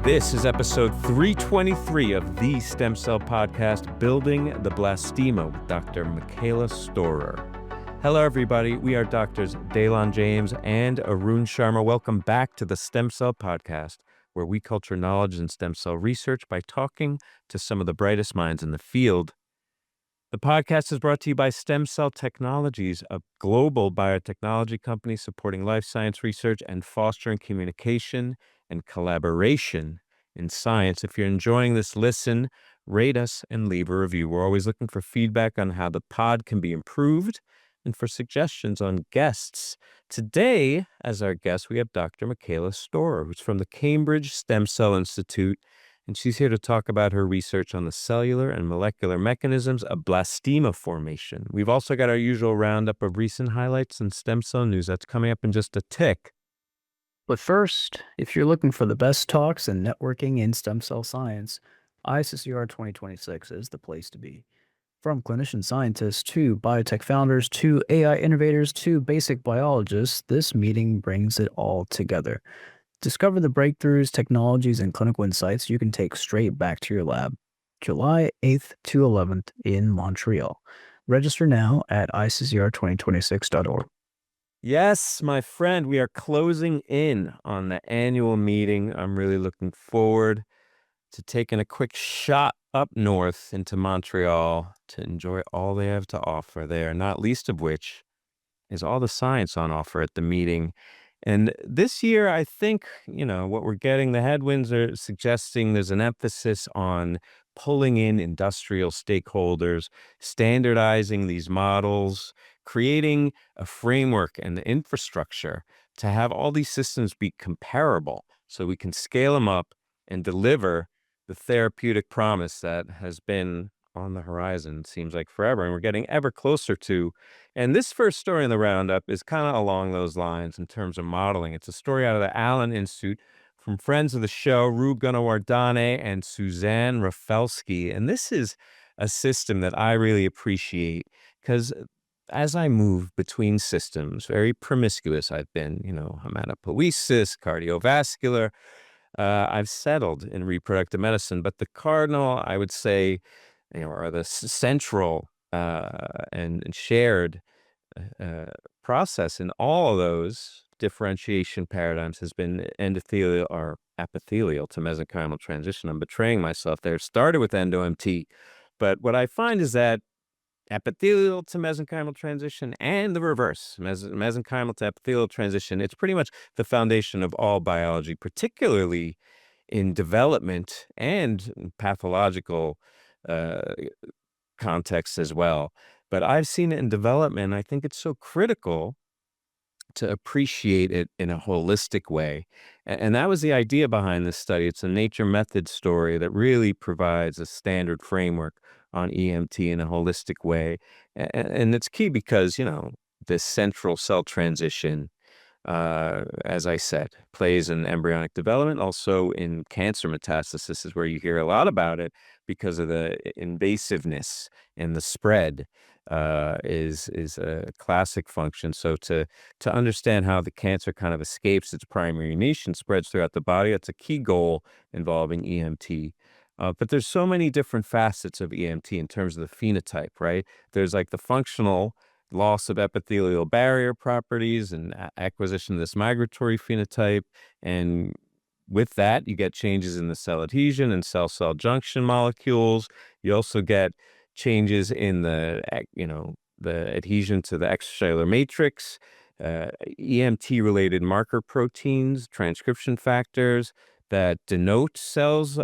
This is episode 323 of the Stem Cell Podcast, Building the Blastema with Dr. Mekayla Storer. Hello, everybody. We are Doctors Daylon James and Arun Sharma. Welcome back to the Stem Cell Podcast, where we culture knowledge in stem cell research by talking to some of the brightest minds in the field. The podcast is brought to you by STEMCELL Technologies, a global biotechnology company supporting life science research and fostering communication and collaboration in science. If you're enjoying this, listen, rate us, and leave a review. We're always looking for feedback on how the pod can be improved and for suggestions on guests. Today, as our guest, we have Dr. Mekayla Storer, who's from the Cambridge Stem Cell Institute, and she's here to talk about her research on the cellular and molecular mechanisms of blastema formation. We've also got our usual roundup of recent highlights and stem cell news. That's coming up in just a tick. But first, if you're looking for the best talks and networking in stem cell science, ISSCR 2026 is the place to be. From clinician scientists to biotech founders to AI innovators to basic biologists, this meeting brings it all together. Discover the breakthroughs, technologies, and clinical insights you can take straight back to your lab. July 8th to 11th in Montreal. Register now at ISSCR2026.org. Yes, my friend, we are closing in on the annual meeting. I'm really looking forward to taking a quick shot up north into Montreal to enjoy all they have to offer there, not least of which is all the science on offer at the meeting. And this year, I think, what we're getting, the headwinds are suggesting there's an emphasis on pulling in industrial stakeholders, standardizing these models, creating a framework and the infrastructure to have all these systems be comparable so we can scale them up and deliver the therapeutic promise that has been on the horizon, seems like forever, and we're getting ever closer to. And this first story in the roundup is kind of along those lines in terms of modeling. It's a story out of the Allen Institute from friends of the show, Rube Gunawardane and Suzanne Rafelsky. And this is a system that I really appreciate because as I move between systems, very promiscuous I've been, hematopoiesis, cardiovascular, I've settled in reproductive medicine, but the cardinal, I would say, or the central and shared process in all of those differentiation paradigms has been endothelial or epithelial to mesenchymal transition. I'm betraying myself there. It started with endo-MT, but what I find is that epithelial to mesenchymal transition and the reverse, mesenchymal to epithelial transition, it's pretty much the foundation of all biology, particularly in development and pathological context as well. But I've seen it in development. I think it's so critical to appreciate it in a holistic way. And that was the idea behind this study. It's a nature method story that really provides a standard framework on EMT in a holistic way. And it's key because, this central cell transition, as I said, plays in embryonic development, also in cancer metastasis is where you hear a lot about it because of the invasiveness and the spread is a classic function. So to understand how the cancer kind of escapes its primary niche and spreads throughout the body, that's a key goal involving EMT. But there's so many different facets of EMT in terms of the phenotype, right? There's like the functional loss of epithelial barrier properties and acquisition of this migratory phenotype. And with that, you get changes in the cell adhesion and cell-cell junction molecules. You also get changes in the adhesion to the extracellular matrix, EMT-related marker proteins, transcription factors that denote cells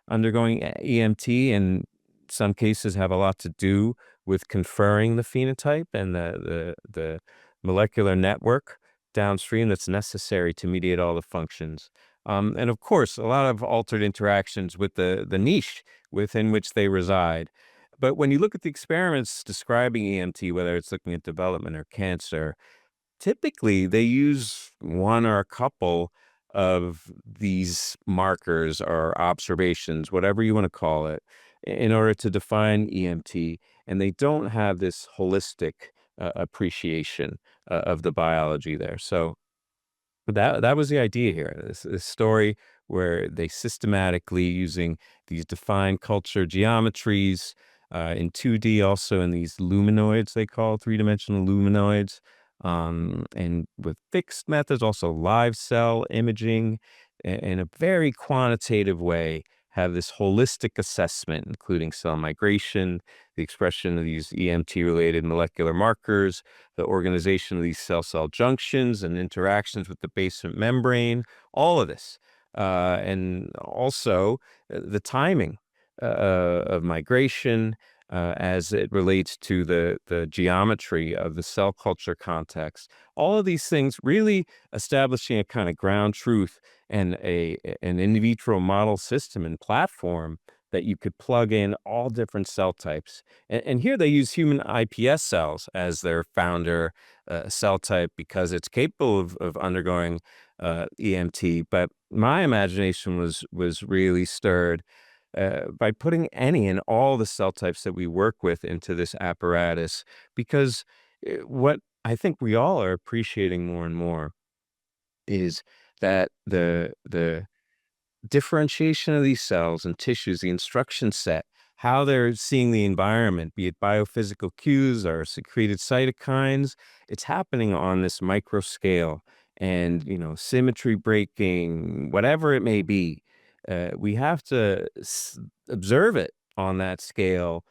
undergoing EMT, and some cases have a lot to do with conferring the phenotype and the molecular network downstream that's necessary to mediate all the functions. And of course, a lot of altered interactions with the niche within which they reside. But when you look at the experiments describing EMT, whether it's looking at development or cancer, typically they use one or a couple of these markers or observations, whatever you want to call it, in order to define EMT. And they don't have this holistic appreciation of the biology there. So that was the idea here. This story where they systematically using these defined culture geometries in 2D, also in these luminoids, they call three-dimensional luminoids, and with fixed methods, also live cell imaging in a very quantitative way, have this holistic assessment, including cell migration, the expression of these EMT-related molecular markers, the organization of these cell-cell junctions and interactions with the basement membrane, all of this. And also the timing of migration as it relates to the geometry of the cell culture context. All of these things really establishing a kind of ground truth and an in vitro model system and platform that you could plug in all different cell types. And here they use human iPS cells as their founder cell type because it's capable of undergoing EMT. But my imagination was really stirred by putting any and all the cell types that we work with into this apparatus, because what I think we all are appreciating more and more is that the differentiation of these cells and tissues, the instruction set, how they're seeing the environment, be it biophysical cues or secreted cytokines, it's happening on this micro scale. And, symmetry breaking, whatever it may be, we have to observe it on that scale,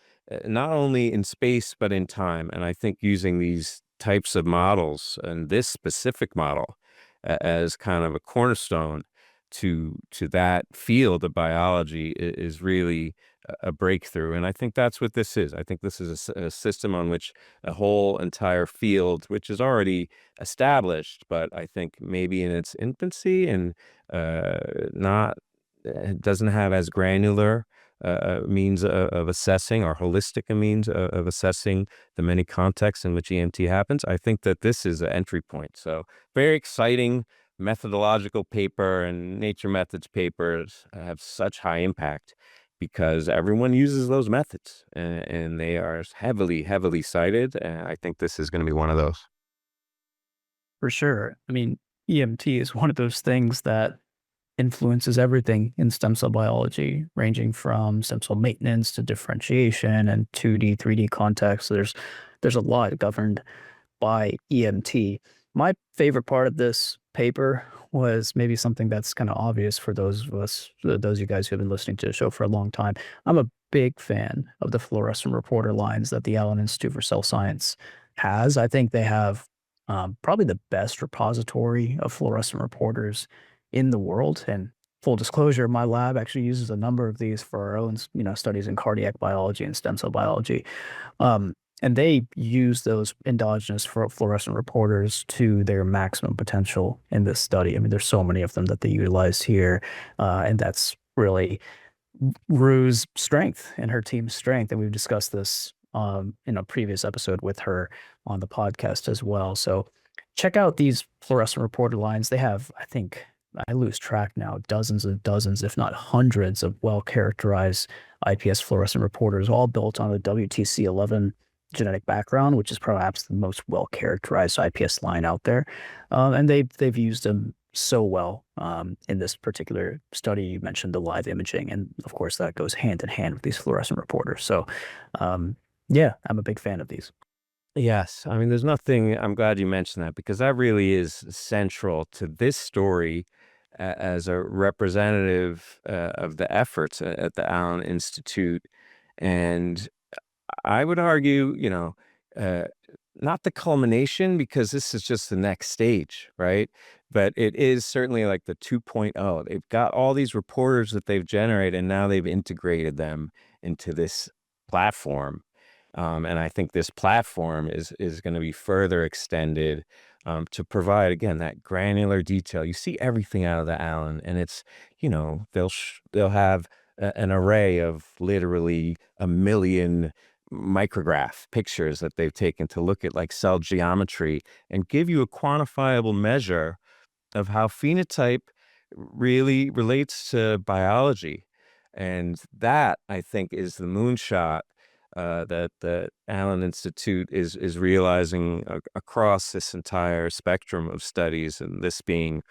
not only in space, but in time. And I think using these types of models and this specific model as kind of a cornerstone to that field of biology is really a breakthrough. And I think that's what this is. I think this is a system on which a whole entire field, which is already established, but I think maybe in its infancy and not doesn't have as granular means of assessing, or holistic a means of assessing the many contexts in which EMT happens. I think that this is an entry point. So very exciting methodological paper, and Nature Methods papers have such high impact because everyone uses those methods, and they are heavily, heavily cited. And I think this is going to be one of those. For sure. I mean, EMT is one of those things that influences everything in stem cell biology, ranging from stem cell maintenance to differentiation and 2D, 3D context. There's a lot governed by EMT. My favorite part of this paper was maybe something that's kind of obvious for those of us, those of you guys who have been listening to the show for a long time. I'm a big fan of the fluorescent reporter lines that the Allen Institute for Cell Science has. I think they have probably the best repository of fluorescent reporters in the world. And full disclosure, my lab actually uses a number of these for our own, studies in cardiac biology and stem cell biology. Um, and they use those endogenous fluorescent reporters to their maximum potential in this study. I mean, there's so many of them that they utilize here, and that's really Rue's strength and her team's strength. And we've discussed this in a previous episode with her on the podcast as well. So check out these fluorescent reporter lines. They have, I think, I lose track now, dozens and dozens, if not hundreds of well-characterized IPS fluorescent reporters, all built on the WTC11 genetic background, which is perhaps the most well-characterized IPS line out there. And they've used them so well in this particular study. You mentioned the live imaging, and of course that goes hand in hand with these fluorescent reporters. So yeah, I'm a big fan of these. Yes. I mean, there's nothing, I'm glad you mentioned that because that really is central to this story as a representative of the efforts at the Allen Institute. And I would argue, uh, not the culmination, because this is just the next stage, right? But it is certainly like the 2.0. They've got all these reporters that they've generated, and now they've integrated them into this platform. And I think this platform is going to be further extended to provide, again, that granular detail. You see everything out of the Allen, and it's, they'll have an array of literally a million micrograph pictures that they've taken to look at like cell geometry and give you a quantifiable measure of how phenotype really relates to biology. And that, I think, is the moonshot that the Allen Institute is realizing across this entire spectrum of studies, and this being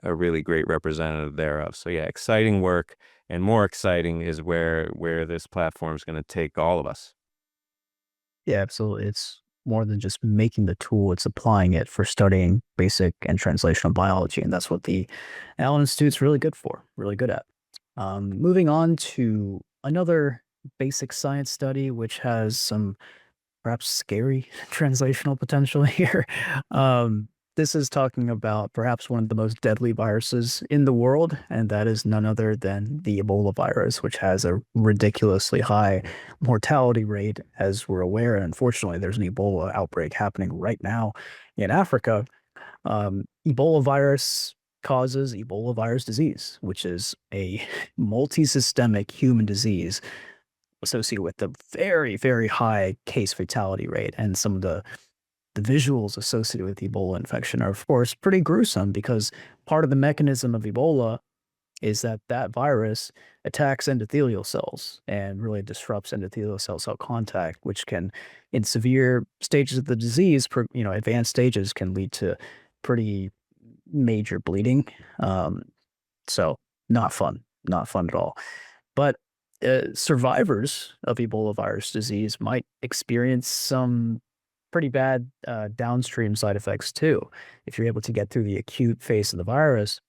a really great representative thereof. So yeah, exciting work, and more exciting is where this platform is going to take all of us. Yeah, absolutely. It's more than just making the tool, it's applying it for studying basic and translational biology. And that's what the Allen Institute's really good for, really good at. Moving on to another basic science study, which has some perhaps scary translational potential here. Um, this is talking about perhaps one of the most deadly viruses in the world, and that is none other than the Ebola virus, which has a ridiculously high mortality rate, as we're aware. And unfortunately, there's an Ebola outbreak happening right now in Africa. Ebola virus causes Ebola virus disease, which is a multi-systemic human disease associated with a very, very high case fatality rate. And some of the visuals associated with Ebola infection are, of course, pretty gruesome because part of the mechanism of Ebola is that that virus attacks endothelial cells and really disrupts endothelial cell contact, which can, in severe stages of the disease, advanced stages, can lead to pretty major bleeding. Um, so not fun, not fun at all. But survivors of Ebola virus disease might experience some pretty bad downstream side effects too. If you're able to get through the acute phase of the virus,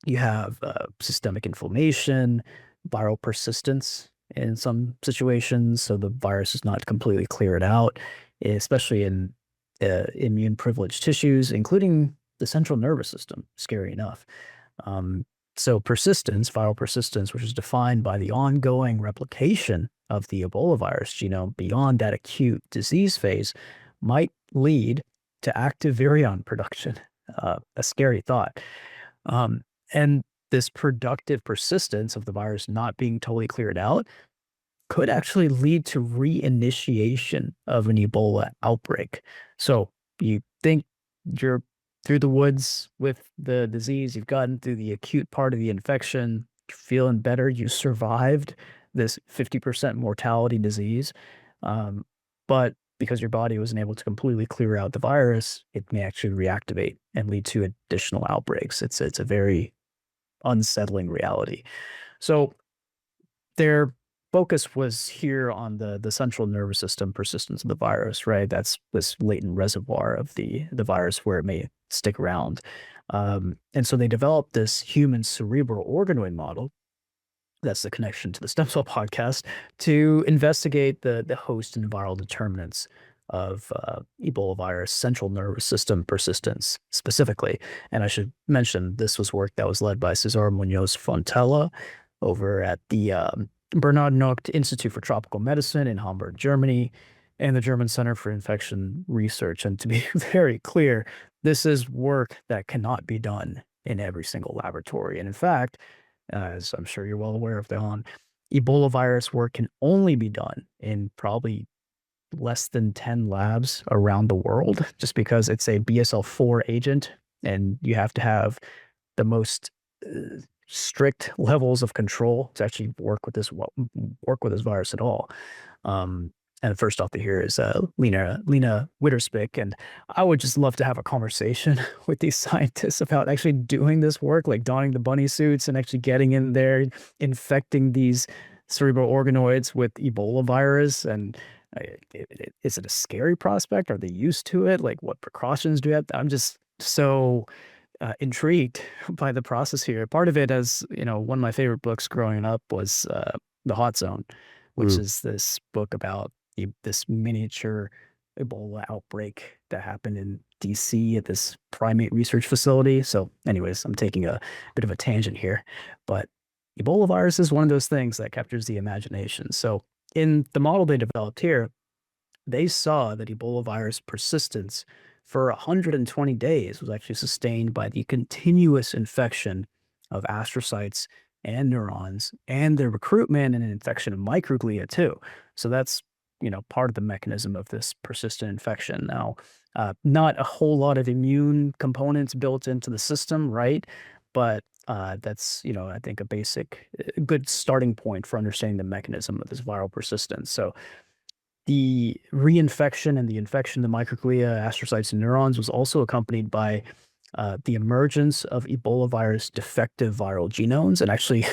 you have systemic inflammation, viral persistence in some situations. So the virus is not completely cleared out, especially in immune privileged tissues, including the central nervous system, scary enough. Um, so persistence, viral persistence, which is defined by the ongoing replication of the Ebola virus genome beyond that acute disease phase, might lead to active virion production. A scary thought. Um, and this productive persistence of the virus not being totally cleared out could actually lead to reinitiation of an Ebola outbreak. So you think you're through the woods with the disease, you've gotten through the acute part of the infection, you're feeling better, you survived this 50% mortality disease. Um, but because your body wasn't able to completely clear out the virus, it may actually reactivate and lead to additional outbreaks. It's a very unsettling reality. So their focus was here on the central nervous system persistence of the virus, right? That's this latent reservoir of the virus where it may stick around. And so they developed this human cerebral organoid model. That's the connection to the stem cell podcast to investigate the host and viral determinants of Ebola virus central nervous system persistence specifically. And I should mention this was work that was led by Cesar Munoz Fontella over at the Bernhard Nocht Institute for Tropical Medicine in Hamburg, Germany, and the German Center for Infection Research. And to be very clear, this is work that cannot be done in every single laboratory. And in fact, as I'm sure you're well aware of, Dehan, Ebola virus work can only be done in probably less than 10 labs around the world, just because it's a BSL-4 agent, and you have to have the most strict levels of control to actually work with this virus at all. And first off, here is Lena Witterspick, and I would just love to have a conversation with these scientists about actually doing this work, like donning the bunny suits and actually getting in there, infecting these cerebral organoids with Ebola virus. And is it a scary prospect? Are they used to it? Like, what precautions do you have? I'm just so intrigued by the process here. Part of it, as you know, one of my favorite books growing up was The Hot Zone, which Mm. is this book about this miniature Ebola outbreak that happened in DC at this primate research facility. So, anyways, I'm taking a bit of a tangent here, but Ebola virus is one of those things that captures the imagination. So, in the model they developed here, they saw that Ebola virus persistence for 120 days was actually sustained by the continuous infection of astrocytes and neurons and the recruitment and infection of microglia too. So that's, part of the mechanism of this persistent infection. Now, not a whole lot of immune components built into the system, right? But that's, I think a basic, good starting point for understanding the mechanism of this viral persistence. So the reinfection and the infection of the microglia, astrocytes, and neurons was also accompanied by the emergence of Ebola virus defective viral genomes and actually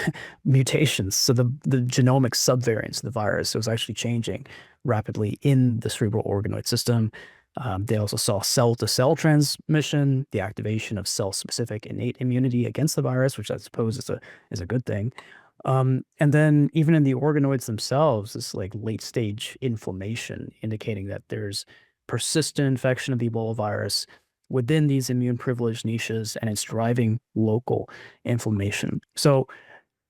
mutations. So the genomic subvariants of the virus was actually changing rapidly in the cerebral organoid system. They also saw cell-to-cell transmission, the activation of cell-specific innate immunity against the virus, which I suppose is a good thing. And then even in the organoids themselves, this like late stage inflammation, indicating that there's persistent infection of the Ebola virus within these immune privileged niches, and it's driving local inflammation. So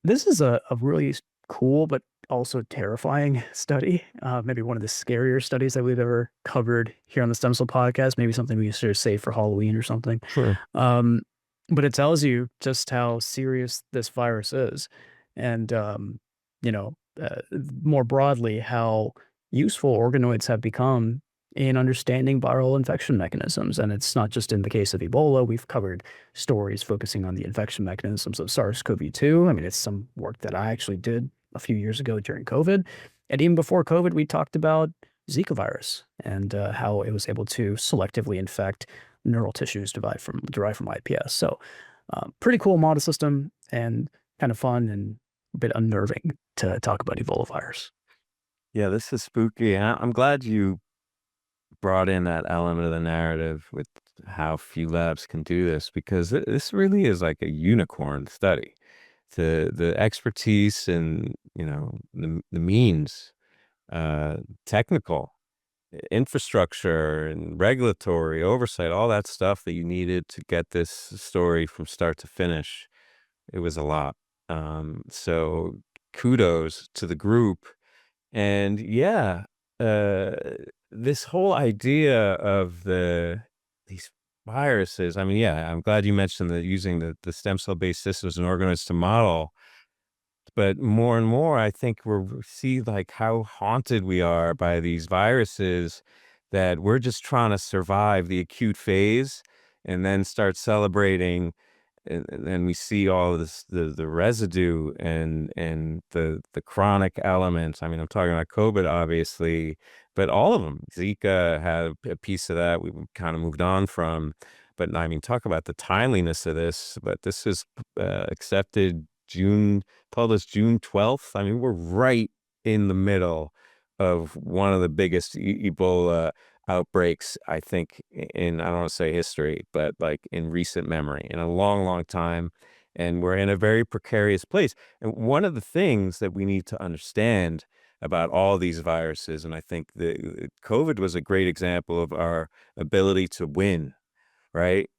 this is a really cool but also terrifying study. Maybe one of the scarier studies that we've ever covered here on the Stem Cell Podcast. Maybe something we should save for Halloween or something. Sure. Um, but it tells you just how serious this virus is, and you know, more broadly, how useful organoids have become in understanding viral infection mechanisms. And it's not just in the case of Ebola. We've covered stories focusing on the infection mechanisms of SARS-CoV-2. I mean, it's some work that I actually did a few years ago during COVID. And even before COVID, we talked about Zika virus and how it was able to selectively infect neural tissues derived from iPS. So pretty cool model system and kind of fun and a bit unnerving to talk about Ebola virus. Yeah, this is spooky. I'm glad you brought in that element of the narrative with how few labs can do this, because this really is like a unicorn study. The expertise and, the means, uh, technical infrastructure and regulatory oversight, all that stuff that you needed to get this story from start to finish. It was a lot. So kudos to the group. And yeah, uh, this whole idea of these viruses. I mean, yeah, I'm glad you mentioned that using the stem cell based systems and organoids to model. But more and more, I think we see like how haunted we are by these viruses, that we're just trying to survive the acute phase and then start celebrating, and then we see all of this, the residue and the chronic elements. I mean, I'm talking about COVID, obviously, but all of them. Zika had a piece of that. We kind of moved on from, but I mean, talk about the timeliness of this. But this is accepted published June 12th. I mean, we're right in the middle of one of the biggest Ebola outbreaks, I think, in, I don't want to say history, but like in recent memory, in a long, long time. And we're in a very precarious place. And one of the things that we need to understand about all these viruses, and I think the COVID was a great example of our ability to win, right?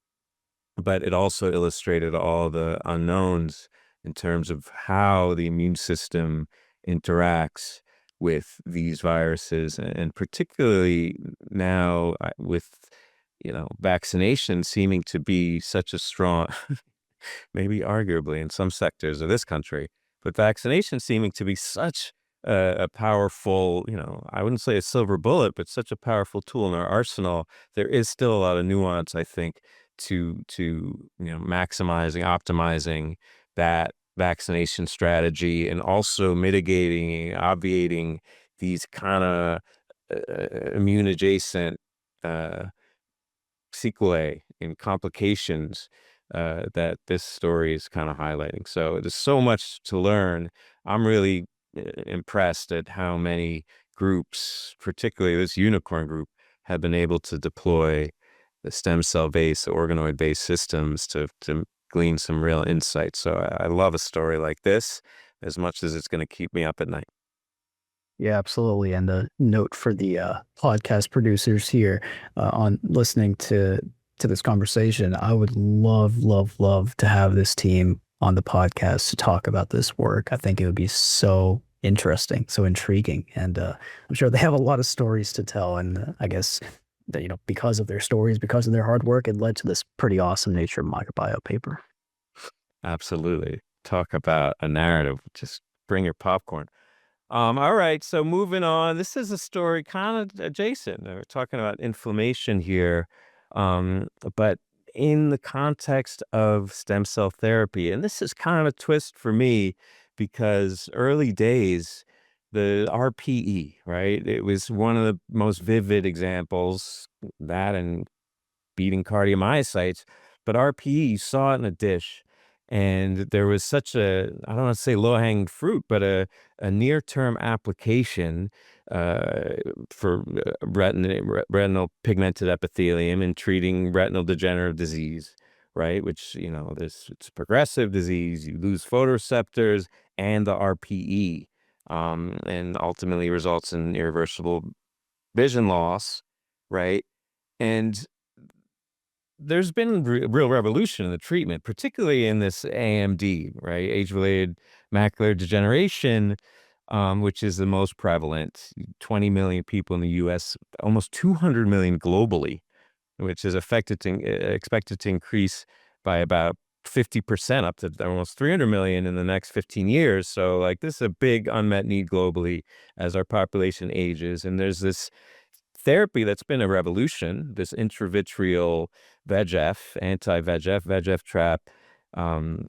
But it also illustrated all the unknowns in terms of how the immune system interacts with these viruses, and particularly now, with vaccination seeming to be such a strong, maybe arguably in some sectors of this country, but vaccination seeming to be such a powerful, I wouldn't say a silver bullet, but such a powerful tool in our arsenal. There is still a lot of nuance, I think, to maximizing, optimizing that vaccination strategy, and also mitigating, obviating these kind of immune adjacent uh, sequelae and complications that this story is kind of highlighting. So there's so much to learn. I'm really impressed at how many groups, particularly this unicorn group, have been able to deploy the stem cell based, organoid based systems to glean some real insight. So I love a story like this as much as it's going to keep me up at night. Yeah, absolutely. And a note for the podcast producers here on listening to this conversation. I would love, love, love to have this team on the podcast to talk about this work. I think it would be so interesting, so intriguing, and I'm sure they have a lot of stories to tell. And I guess that because of their stories, because of their hard work, it led to this pretty awesome Nature microbiome paper. Absolutely. Talk about a narrative. Just bring your popcorn. All right, so moving on. This is a story kind of adjacent. We're talking about inflammation here, but in the context of stem cell therapy. And this is kind of a twist for me, because early days, the RPE, right? It was one of the most vivid examples, that and beating cardiomyocytes. But RPE, you saw it in a dish, and there was such a, I don't want to say low-hanging fruit, but a near-term application uh, for retinal pigmented epithelium in treating retinal degenerative disease, right? Which, it's progressive disease. You lose photoreceptors and the RPE, and ultimately results in irreversible vision loss, right? And there's been real revolution in the treatment, particularly in this AMD, right? Age-related macular degeneration, which is the most prevalent. 20 million people in the US, almost 200 million globally, which is expected to increase by about 50% up to almost 300 million in the next 15 years. So, like, this is a big unmet need globally as our population ages. And there's this therapy that's been a revolution, this intravitreal VEGF, anti-VEGF, VEGF trap, um,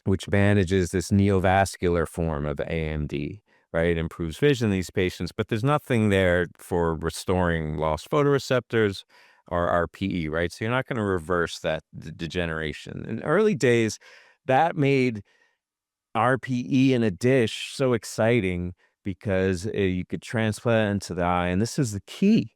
which manages this neovascular form of AMD, right? It improves vision in these patients, but there's nothing there for restoring lost photoreceptors or RPE, right? So you're not going to reverse that degeneration. In early days, that made RPE in a dish so exciting because you could transplant it into the eye. And this is the key,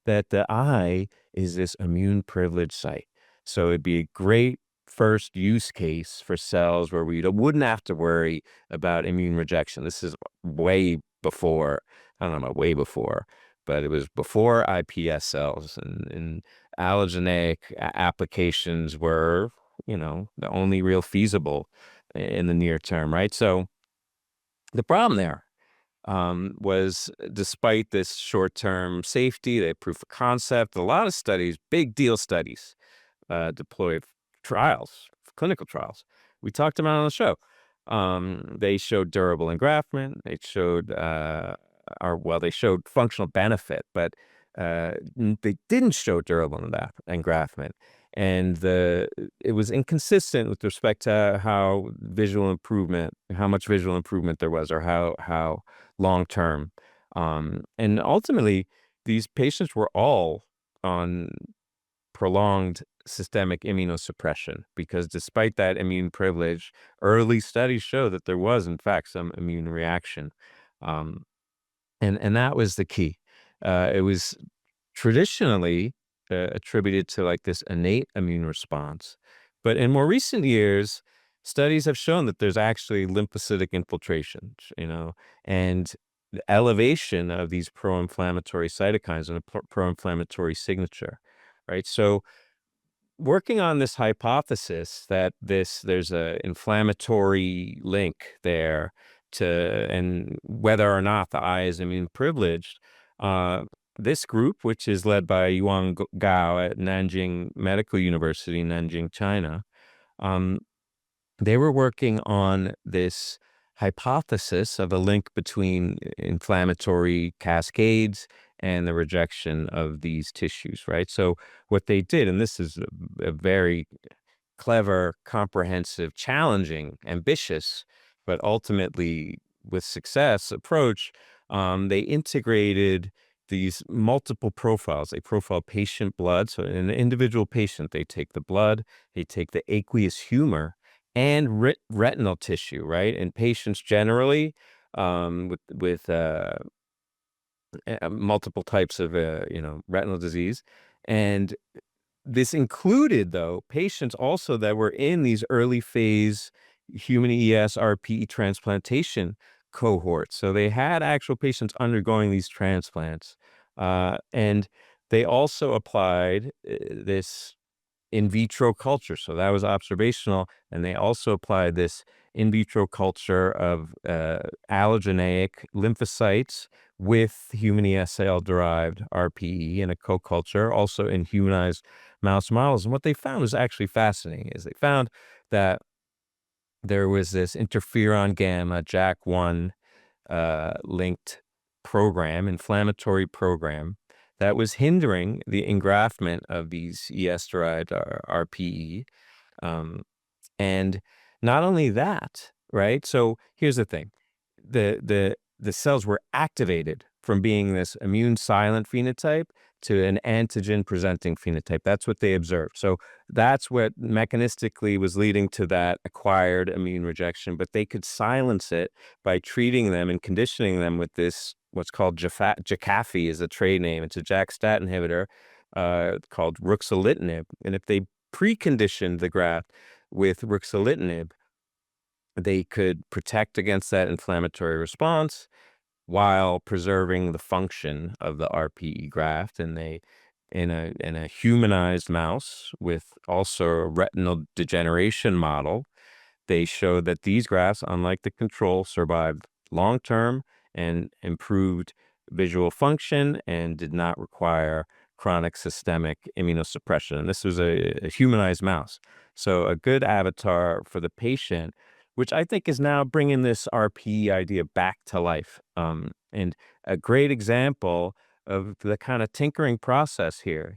that the eye is this immune privileged site. So it'd be a great first use case for cells where we wouldn't have to worry about immune rejection. This is way before, I don't know about way before, but it was before iPS cells, and allogeneic applications were, the only real feasible in the near term, right? So the problem there, was, despite this short-term safety, they proof of concept, a lot of studies, big deal studies, deploy trials, clinical trials. We talked about it on the show. They showed durable engraftment. They showed, they showed functional benefit, but they didn't show durable engraftment. And it was inconsistent with respect to how much visual improvement there was, or how long term. And ultimately, these patients were all on prolonged systemic immunosuppression, because despite that immune privilege, early studies show that there was, in fact, some immune reaction. Um, and that was the key. It was traditionally attributed to, like, this innate immune response. But in more recent years, studies have shown that there's actually lymphocytic infiltration, and the elevation of these pro-inflammatory cytokines and a pro-inflammatory signature, right? So, working on this hypothesis that there's a inflammatory link there, and whether or not the eye is immune privileged, uh, this group, which is led by Yuan Gao at Nanjing Medical University, Nanjing, China, um, they were working on this hypothesis of a link between inflammatory cascades and the rejection of these tissues, right? So what they did, and this is a very clever, comprehensive, challenging, ambitious, but ultimately with success approach, they integrated these multiple profiles. They profile patient blood. So in an individual patient, they take the blood, they take the aqueous humor, and retinal tissue, right? In patients generally, with multiple types of retinal disease. And this included, though, patients also that were in these early phase human ESRP transplantation cohorts. So they had actual patients undergoing these transplants. And they also applied this in vitro culture. So that was observational. And they also applied this in vitro culture of allogeneic lymphocytes with human ESL-derived RPE in a co-culture, also in humanized mouse models. And what they found was actually fascinating, is they found that there was this interferon gamma JAK1 linked inflammatory program, that was hindering the engraftment of these ES-derived RPE. Um, and not only that, right? So here's the thing. The the cells were activated from being this immune silent phenotype to an antigen presenting phenotype. That's what they observed. So that's what mechanistically was leading to that acquired immune rejection, but they could silence it by treating them and conditioning them with this, what's called Jakafi is a trade name. It's a JAK-STAT inhibitor called ruxolitinib. And if they preconditioned the graft with ruxolitinib, they could protect against that inflammatory response while preserving the function of the RPE graft. And they, in a humanized mouse with also a retinal degeneration model, they showed that these grafts, unlike the control, survived long term and improved visual function and did not require chronic systemic immunosuppression. And this was a humanized mouse. So a good avatar for the patient, which I think is now bringing this RPE idea back to life. And a great example of the kind of tinkering process here.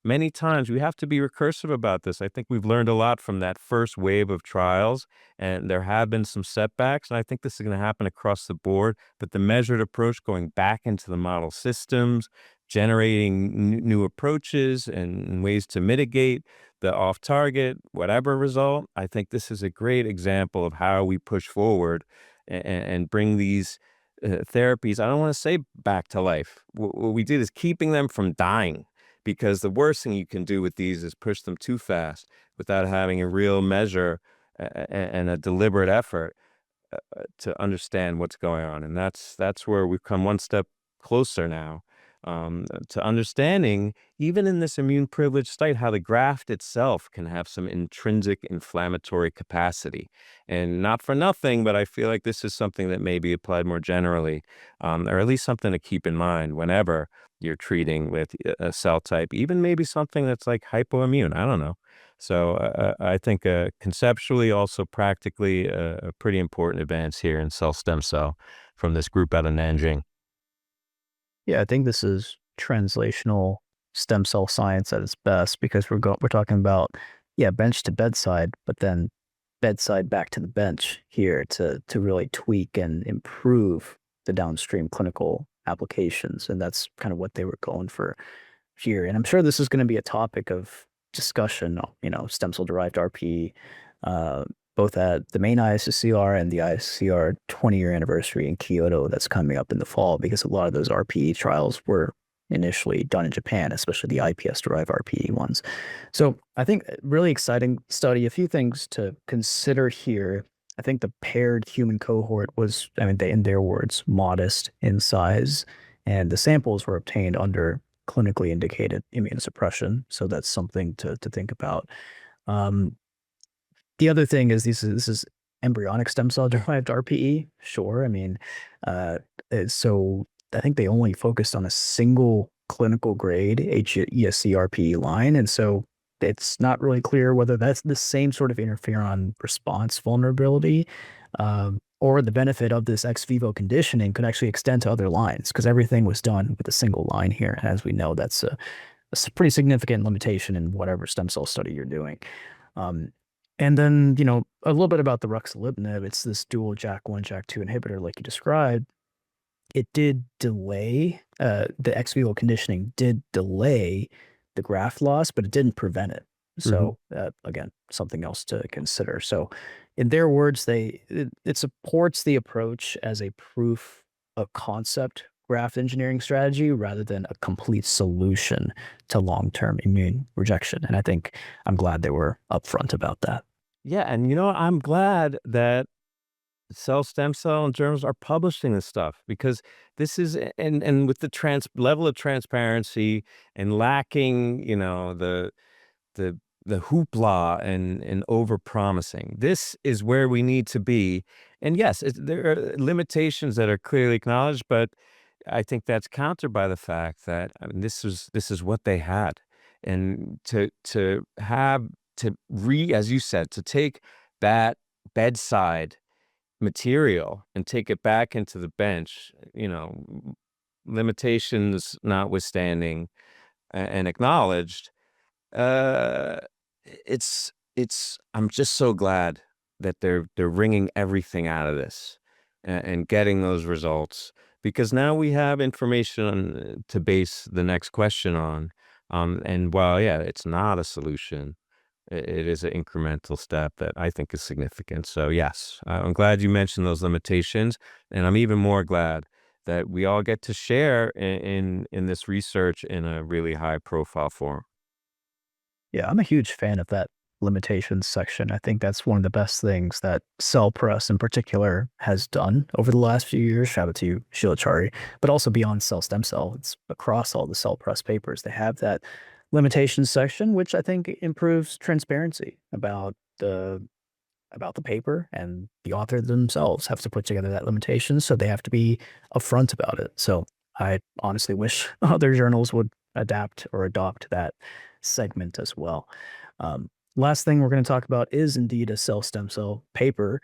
Many times we have to be recursive about this. I think we've learned a lot from that first wave of trials, and there have been some setbacks, and I think this is going to happen across the board. But the measured approach, going back into the model systems, generating new approaches and ways to mitigate the off-target, whatever result, I think this is a great example of how we push forward and bring these therapies, I don't want to say back to life. What we did is keeping them from dying, because the worst thing you can do with these is push them too fast without having a real measure and a deliberate effort to understand what's going on. And that's where we've come one step closer now, to understanding, even in this immune privileged state, how the graft itself can have some intrinsic inflammatory capacity. And not for nothing, but I feel like this is something that may be applied more generally, or at least something to keep in mind whenever you're treating with a cell type, even maybe something that's like hypoimmune. I don't know. So I think conceptually, also practically, a pretty important advance here in cell stem cell from this group out of Nanjing. Yeah, I think this is translational stem cell science at its best because we're talking about, yeah, bench to bedside, but then bedside back to the bench here to really tweak and improve the downstream clinical applications. And that's kind of what they were going for here. And I'm sure this is going to be a topic of discussion, stem cell derived RP, uh, both at the main ISSCR and the ISSCR 20-year anniversary in Kyoto that's coming up in the fall, because a lot of those RPE trials were initially done in Japan, especially the iPS derived RPE ones. So I think really exciting study. A few things to consider here. I think the paired human cohort was, I mean, in their words, modest in size, and the samples were obtained under clinically indicated immunosuppression. So that's something to think about. Um, the other thing is this is embryonic stem cell derived RPE. Sure. I mean, uh, so I think they only focused on a single clinical grade HESC RPE line. And so it's not really clear whether that's the same sort of interferon response vulnerability, or the benefit of this ex vivo conditioning could actually extend to other lines, because everything was done with a single line here. And as we know, that's a pretty significant limitation in whatever stem cell study you're doing. Um, and then, a little bit about the ruxolitinib. It's this dual JAK1, JAK2 inhibitor, like you described. It did delay, the ex vivo conditioning did delay the graft loss, but it didn't prevent it. Mhm. So, again, something else to consider. So, in their words, it supports the approach as a proof of concept graft engineering strategy rather than a complete solution to long-term immune rejection. And I think I'm glad they were upfront about that. Yeah, and I'm glad that cell stem cell and journals are publishing this stuff, because this is, and with the level of transparency and lacking, the the hoopla and over promising. This is where we need to be. And yes, there are limitations that are clearly acknowledged, but I think that's countered by the fact that, I mean, this is what they had, and to have as you said, to take that bedside material and take it back into the bench, limitations notwithstanding and acknowledged, uh, I'm just so glad that they're wringing everything out of this and getting those results, because now we have information to base the next question on. And while, yeah, it's not a solution, it is an incremental step that I think is significant. So yes, I'm glad you mentioned those limitations, and I'm even more glad that we all get to share in this research in a really high profile forum. Yeah, I'm a huge fan of that limitations section. I think that's one of the best things that Cell Press in particular has done over the last few years. Shout out to you, Shilachari, but also beyond Cell Stem Cell. It's across all the Cell Press papers. They have that limitations section, which I think improves transparency about the paper, and the author themselves have to put together that limitation, so they have to be upfront about it. So I honestly wish other journals would adapt or adopt that segment as well. Last thing we're going to talk about is indeed a cell stem cell paper.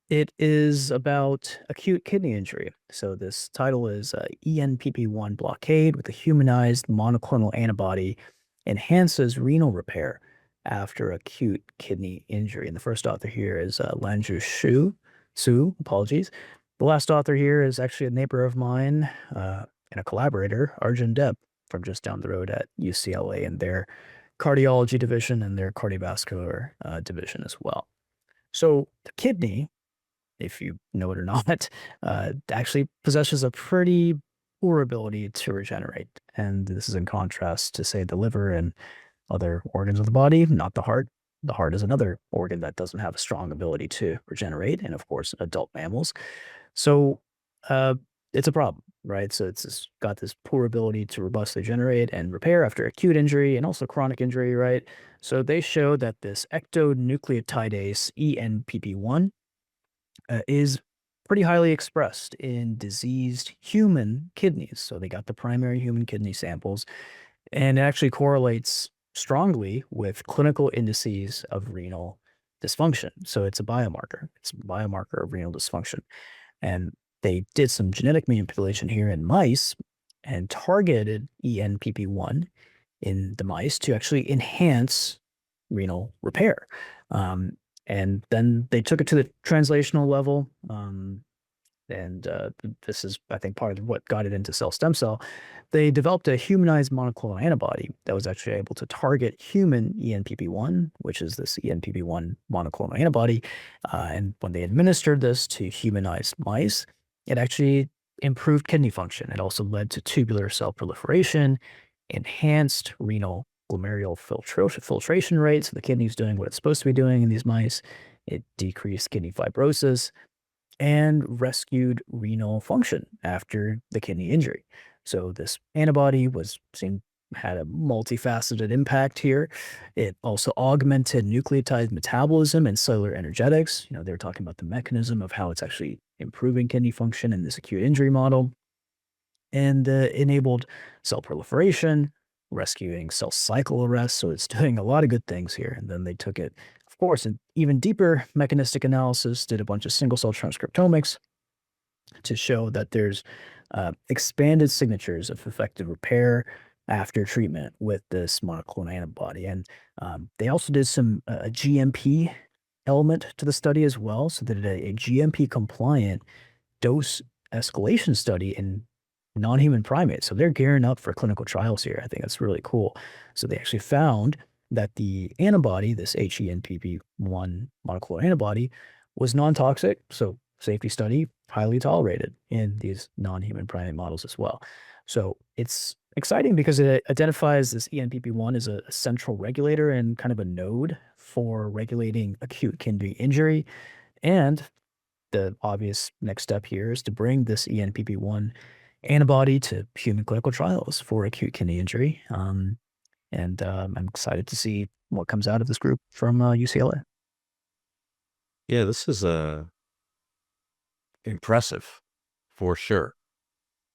It is about acute kidney injury. So this title is ENPP1 blockade with a humanized monoclonal antibody enhances renal repair after acute kidney injury. And the first author here is Lanju Su, apologies. The last author here is actually a neighbor of mine and a collaborator, Arjun Deb, from just down the road at UCLA in their cardiology division and their cardiovascular division as well. So the kidney, if you know it or not, actually possesses a pretty poor ability to regenerate. And this is in contrast to, say, the liver and other organs of the body, not the heart. The heart is another organ that doesn't have a strong ability to regenerate, and of course, adult mammals. So uh, it's a problem, right? So it's got this poor ability to robustly generate and repair after acute injury and also chronic injury, right? So they showed that this ectonucleotidase ENPP1 is pretty highly expressed in diseased human kidneys. So they got the primary human kidney samples, and it actually correlates strongly with clinical indices of renal dysfunction. So it's a biomarker. It's a biomarker of renal dysfunction. And they did some genetic manipulation here in mice and targeted ENPP1 in the mice to actually enhance renal repair. Um, and then they took it to the translational level. And this is, I think, part of what got it into cell stem cell. They developed a humanized monoclonal antibody that was actually able to target human ENPP1, which is this ENPP1 monoclonal antibody. And when they administered this to humanized mice, it actually improved kidney function. It also led to tubular cell proliferation, enhanced renal glomerular filtration rate. So the kidney's doing what it's supposed to be doing in these mice. It decreased kidney fibrosis and rescued renal function after the kidney injury. So this antibody was seen had a multifaceted impact here. It also augmented nucleotide metabolism and cellular energetics. You know, they were talking about the mechanism of how it's actually improving kidney function in this acute injury model, and enabled cell proliferation, rescuing cell cycle arrest. So it's doing a lot of good things here. And then they took it, of course, in even deeper mechanistic analysis, did a bunch of single cell transcriptomics to show that there's expanded signatures of effective repair after treatment with this monoclonal antibody. And they also did some GMP element to the study as well. So they did a GMP compliant dose escalation study in non-human primates. So they're gearing up for clinical trials here. I think that's really cool. So they actually found that the antibody, this HENPP1 monoclonal antibody, was non-toxic. So safety study, highly tolerated in these non-human primate models as well. So it's exciting because it identifies this ENPP1 as a central regulator and kind of a node for regulating acute kidney injury. And the obvious next step here is to bring this ENPP1 antibody to human clinical trials for acute kidney injury. And I'm excited to see what comes out of this group from UCLA. Yeah, this is impressive for sure.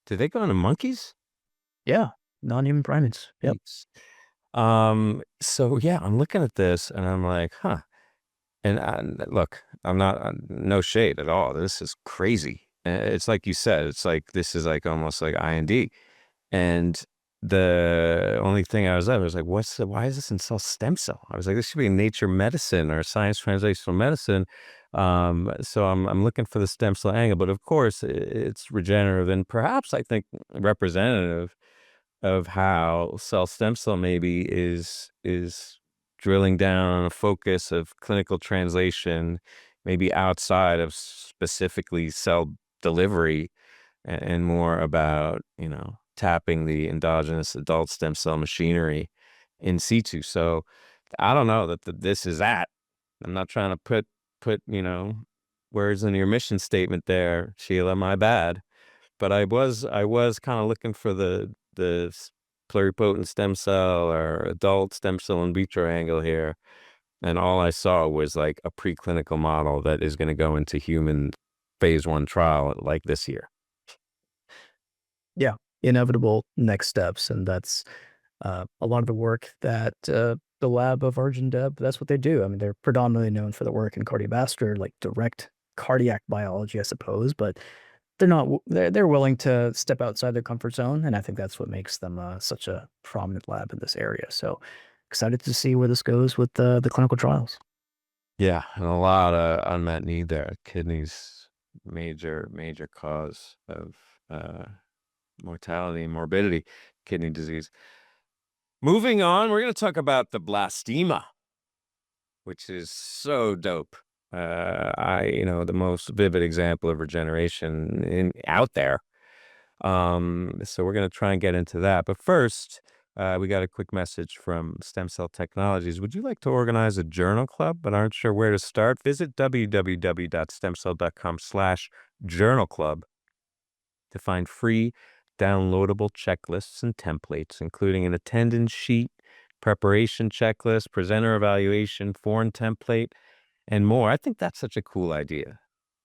Did they go into monkeys? Yeah, non-human primates. Yep. Jeez. So yeah, I'm looking at this and I'm like, huh. And look, I'm not no shade at all. This is crazy. It's like you said. It's like this is like almost like IND. And the only thing I was like, why is this in cell stem cell? I was like, this should be in Nature Medicine or Science Translational Medicine. So I'm looking for the stem cell angle, but of course it's regenerative and perhaps I think representative of how cell stem cell maybe is drilling down on a focus of clinical translation, maybe outside of specifically cell delivery and more about, tapping the endogenous adult stem cell machinery in situ. So I don't know that this is that. I'm not trying to put, words in your mission statement there, Sheila, my bad. But I was kind of looking for the pluripotent stem cell or adult stem cell in vitro angle here. And all I saw was like a preclinical model that is going to go into human phase 1 trial like this year. Yeah, inevitable next steps, and that's a lot of the work that the lab of Arjun Deb, that's what they do. I mean, they're predominantly known for the work in cardiovascular, like direct cardiac biology, I suppose, but they're not. They're willing to step outside their comfort zone, and I think that's what makes them such a prominent lab in this area. So excited to see where this goes with the clinical trials. Yeah, and a lot of unmet need there. Kidneys, major cause of uh, mortality and morbidity, kidney disease. Moving on, we're going to talk about the blastema, which is so dope. The most vivid example of regeneration out there. So we're going to try and get into that. But first, we got a quick message from STEMCELL Technologies. Would you like to organize a journal club but aren't sure where to start? Visit www.stemcell.com/journal club to find free downloadable checklists and templates, including an attendance sheet, preparation checklist, presenter evaluation, form template, and more. I think that's such a cool idea.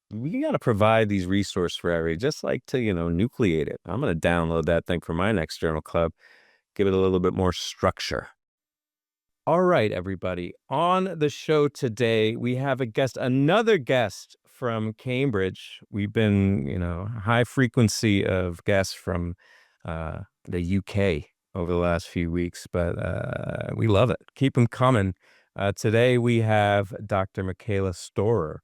We got to provide these resources for everybody, just like to, nucleate it. I'm going to download that thing for my next journal club, give it a little bit more structure. All right, everybody. On the show today, we have another guest from Cambridge. We've been, high frequency of guests from the UK over the last few weeks, but we love it. Keep them coming. Today, we have Dr. Mekayla Storer,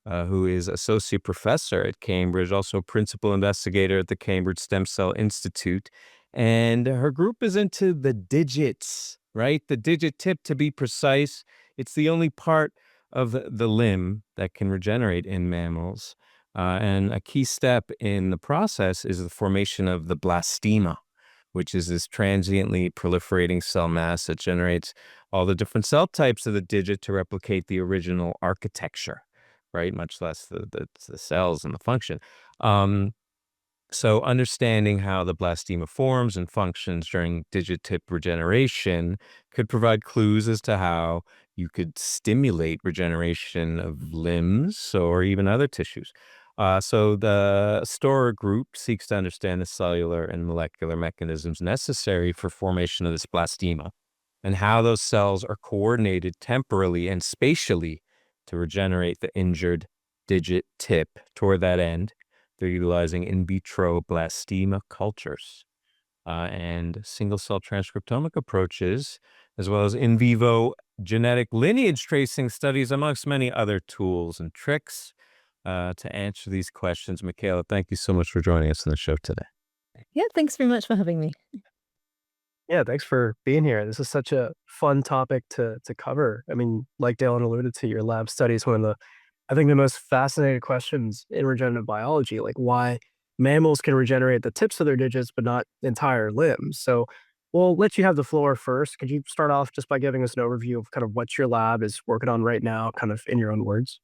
who is associate professor at Cambridge, also principal investigator at the Cambridge Stem Cell Institute. And her group is into the digits, right? The digit tip, to be precise. It's the only part of the limb that can regenerate in mammals. And a key step in the process is the formation of the blastema, which is this transiently proliferating cell mass that generates all the different cell types of the digit to replicate the original architecture, right? Much less the cells and the function. So understanding how the blastema forms and functions during digit tip regeneration could provide clues as to how you could stimulate regeneration of limbs or even other tissues. So the Storer group seeks to understand the cellular and molecular mechanisms necessary for formation of this blastema and how those cells are coordinated temporally and spatially to regenerate the injured digit tip. Toward that end, they're utilizing in vitro blastema cultures and single-cell transcriptomic approaches, as well as in vivo genetic lineage tracing studies, amongst many other tools and tricks to answer these questions. Mekayla, thank you so much for joining us on the show today. Yeah, thanks very much for having me. Yeah, thanks for being here. This is such a fun topic to cover. I mean, like Dalen alluded to, your lab study is one of the, I think, the most fascinating questions in regenerative biology, like why mammals can regenerate the tips of their digits but not entire limbs. So we'll let you have the floor first. Could you start off just by giving us an overview of kind of what your lab is working on right now, kind of in your own words?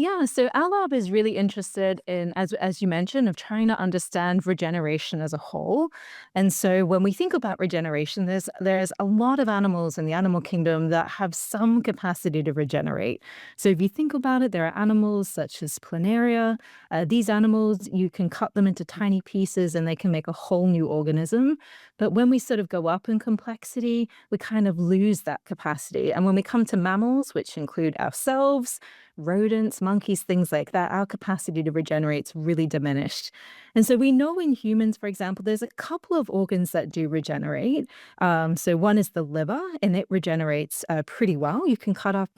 Yeah, so our lab is really interested in, as you mentioned, of trying to understand regeneration as a whole. And so when we think about regeneration, there's a lot of animals in the animal kingdom that have some capacity to regenerate. So if you think about it, there are animals such as planaria. These animals, you can cut them into tiny pieces and they can make a whole new organism. But when we sort of go up in complexity, we kind of lose that capacity. And when we come to mammals, which include ourselves, rodents, monkeys, things like that, our capacity to regenerate is really diminished. And so we know in humans, for example, there's a couple of organs that do regenerate. So one is the liver, and it regenerates pretty well. You can cut up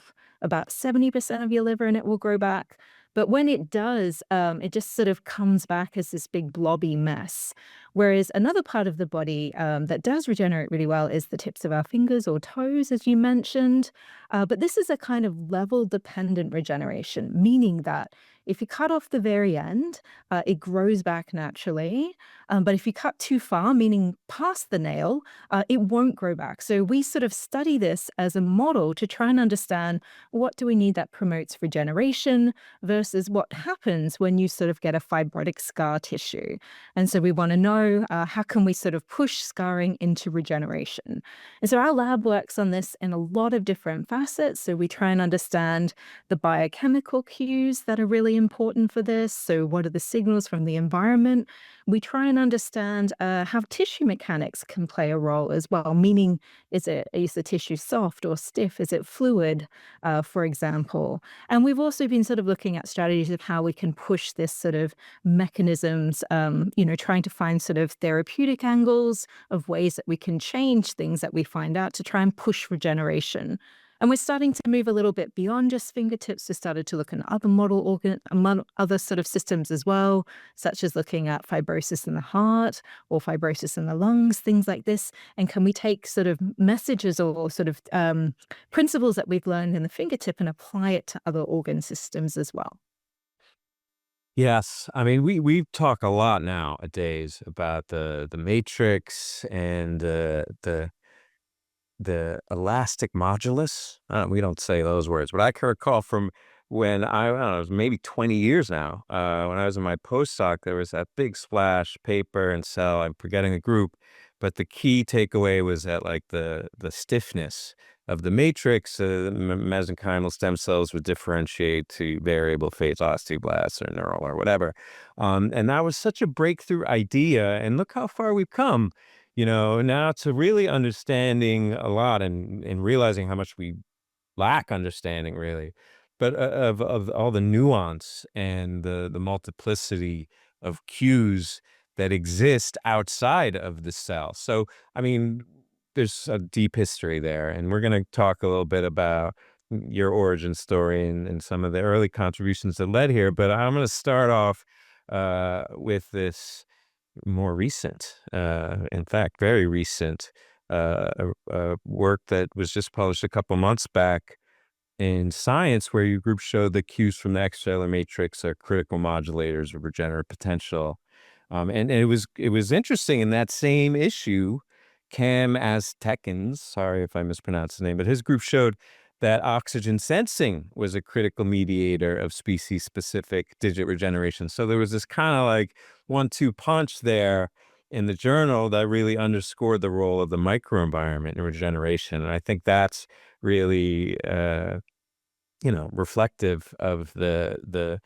about 70% of your liver and it will grow back. But when it does, it just sort of comes back as this big blobby mess. Whereas another part of the body that does regenerate really well is the tips of our fingers or toes, as you mentioned. But this is a kind of level dependent regeneration, meaning that if you cut off the very end, it grows back naturally. But if you cut too far, meaning past the nail, it won't grow back. So we sort of study this as a model to try and understand what do we need that promotes regeneration versus what happens when you sort of get a fibrotic scar tissue. And so we want to know how can we sort of push scarring into regeneration. And so our lab works on this in a lot of different facets. So we try and understand the biochemical cues that are really important for this. So what are the signals from the environment? We try and understand how tissue mechanics can play a role as well, meaning is the tissue soft or stiff? Is it fluid, for example? And we've also been sort of looking at strategies of how we can push this sort of mechanisms, trying to find sort of therapeutic angles of ways that we can change things that we find out to try and push regeneration. And we're starting to move a little bit beyond just fingertips. We started to look at other sort of systems as well, such as looking at fibrosis in the heart or fibrosis in the lungs, things like this. And can we take sort of messages or sort of principles that we've learned in the fingertip and apply it to other organ systems as well? Yes, I mean we talk a lot nowadays about the matrix and the elastic modulus. We don't say those words, but I can recall from when I don't know, it was maybe 20 years now. When I was in my postdoc, there was that big splash paper and Cell. I'm forgetting the group, but the key takeaway was that like the stiffness of the matrix, the mesenchymal stem cells would differentiate to variable phase osteoblasts or neural or whatever. And that was such a breakthrough idea. And look how far we've come. Now to really understanding a lot and realizing how much we lack understanding really, but of all the nuance and the multiplicity of cues that exist outside of the cell. So, I mean, there's a deep history there, and we're going to talk a little bit about your origin story and some of the early contributions that led here. But I'm going to start off with this more recent, in fact, very recent work that was just published a couple months back in Science, where your group showed that cues from the extracellular matrix are critical modulators of regenerative potential. And it was interesting in that same issue, Cam Aztekins, sorry if I mispronounced his name, but his group showed that oxygen sensing was a critical mediator of species-specific digit regeneration. So there was this kind of like 1-2 punch there in the journal that really underscored the role of the microenvironment in regeneration. And I think that's really reflective of the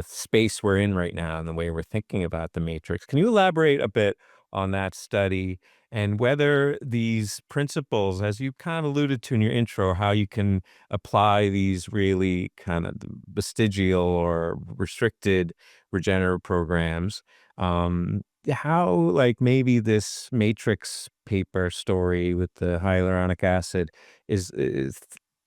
space we're in right now and the way we're thinking about the matrix. Can you elaborate a bit on that study and whether these principles, as you kind of alluded to in your intro, how you can apply these really kind of vestigial or restricted regenerative programs, how like maybe this matrix paper story with the hyaluronic acid is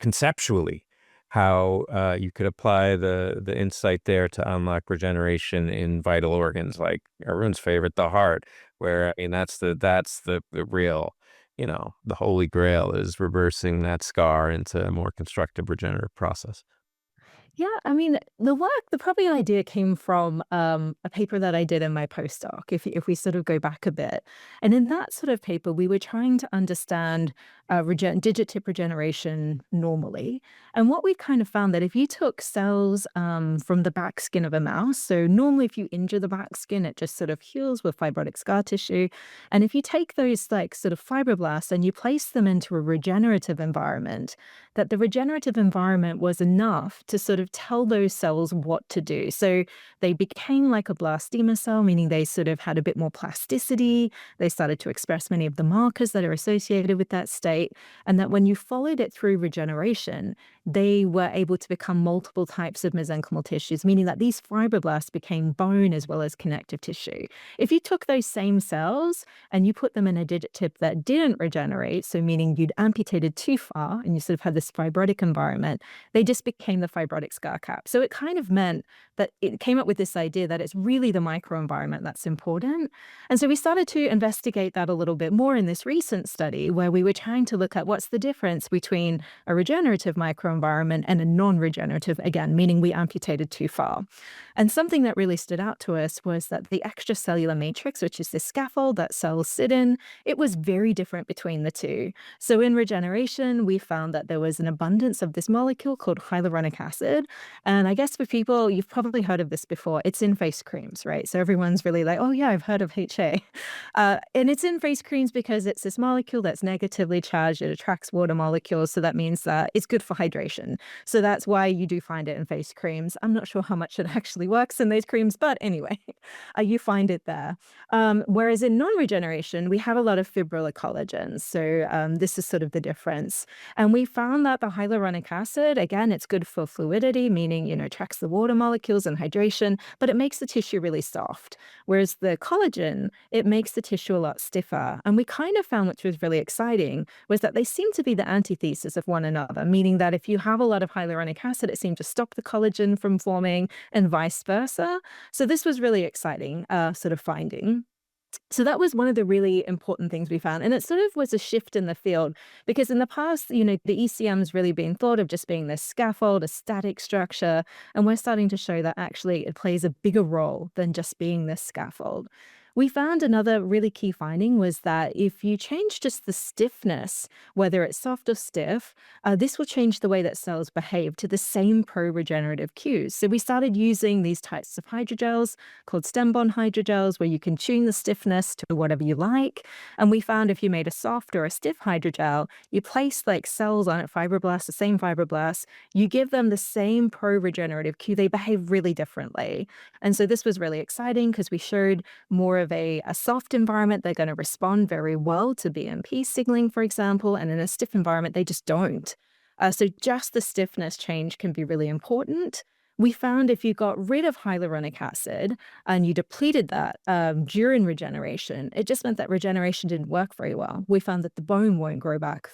conceptually how you could apply the insight there to unlock regeneration in vital organs like everyone's favorite, the heart, where I mean that's the real, the holy grail is reversing that scar into a more constructive regenerative process. Yeah, I mean, the probably idea came from a paper that I did in my postdoc, if we sort of go back a bit. And in that sort of paper, we were trying to understand digit tip regeneration normally. And what we kind of found that if you took cells from the back skin of a mouse, so normally if you injure the back skin, it just sort of heals with fibrotic scar tissue. And if you take those like sort of fibroblasts and you place them into a regenerative environment, that the regenerative environment was enough to sort of tell those cells what to do. So they became like a blastema cell, meaning they sort of had a bit more plasticity. They started to express many of the markers that are associated with that state. And that when you followed it through regeneration, they were able to become multiple types of mesenchymal tissues, meaning that these fibroblasts became bone as well as connective tissue. If you took those same cells and you put them in a digit tip that didn't regenerate, so meaning you'd amputated too far and you sort of had this fibrotic environment, they just became the fibrotic scar cap. So it kind of meant that it came up with this idea that it's really the microenvironment that's important. And so we started to investigate that a little bit more in this recent study where we were trying to look at what's the difference between a regenerative microenvironment and a non-regenerative, again, meaning we amputated too far. And something that really stood out to us was that the extracellular matrix, which is this scaffold that cells sit in, it was very different between the two. So in regeneration, we found that there was an abundance of this molecule called hyaluronic acid. And I guess for people, you've probably heard of this before. It's in face creams, right? So everyone's really like, oh yeah, I've heard of HA. And it's in face creams because it's this molecule that's negatively charged. It attracts water molecules. So that means that it's good for hydration. So that's why you do find it in face creams. I'm not sure how much it actually works in those creams, but anyway, you find it there. Whereas in non-regeneration, we have a lot of fibrillar collagens. So this is sort of the difference. And we found that the hyaluronic acid, again, it's good for fluidity, meaning, attracts the water molecules and hydration, but it makes the tissue really soft. Whereas the collagen, it makes the tissue a lot stiffer. And we kind of found, which was really exciting, was that they seem to be the antithesis of one another, meaning that if you have a lot of hyaluronic acid, it seemed to stop the collagen from forming and vice versa. So this was really exciting sort of finding. So that was one of the really important things we found. And it sort of was a shift in the field because in the past, the ECM's really been thought of just being this scaffold, a static structure. And we're starting to show that actually it plays a bigger role than just being this scaffold. We found another really key finding was that if you change just the stiffness, whether it's soft or stiff, this will change the way that cells behave to the same pro-regenerative cues. So we started using these types of hydrogels called stem bond hydrogels, where you can tune the stiffness to whatever you like. And we found if you made a soft or a stiff hydrogel, you place like cells on it, fibroblasts, the same fibroblasts, you give them the same pro-regenerative cue, they behave really differently. And so this was really exciting because we showed more of a soft environment, they're going to respond very well to BMP signaling, for example, and in a stiff environment, they just don't. So just the stiffness change can be really important. We found if you got rid of hyaluronic acid and you depleted that during regeneration, it just meant that regeneration didn't work very well. We found that the bone won't grow back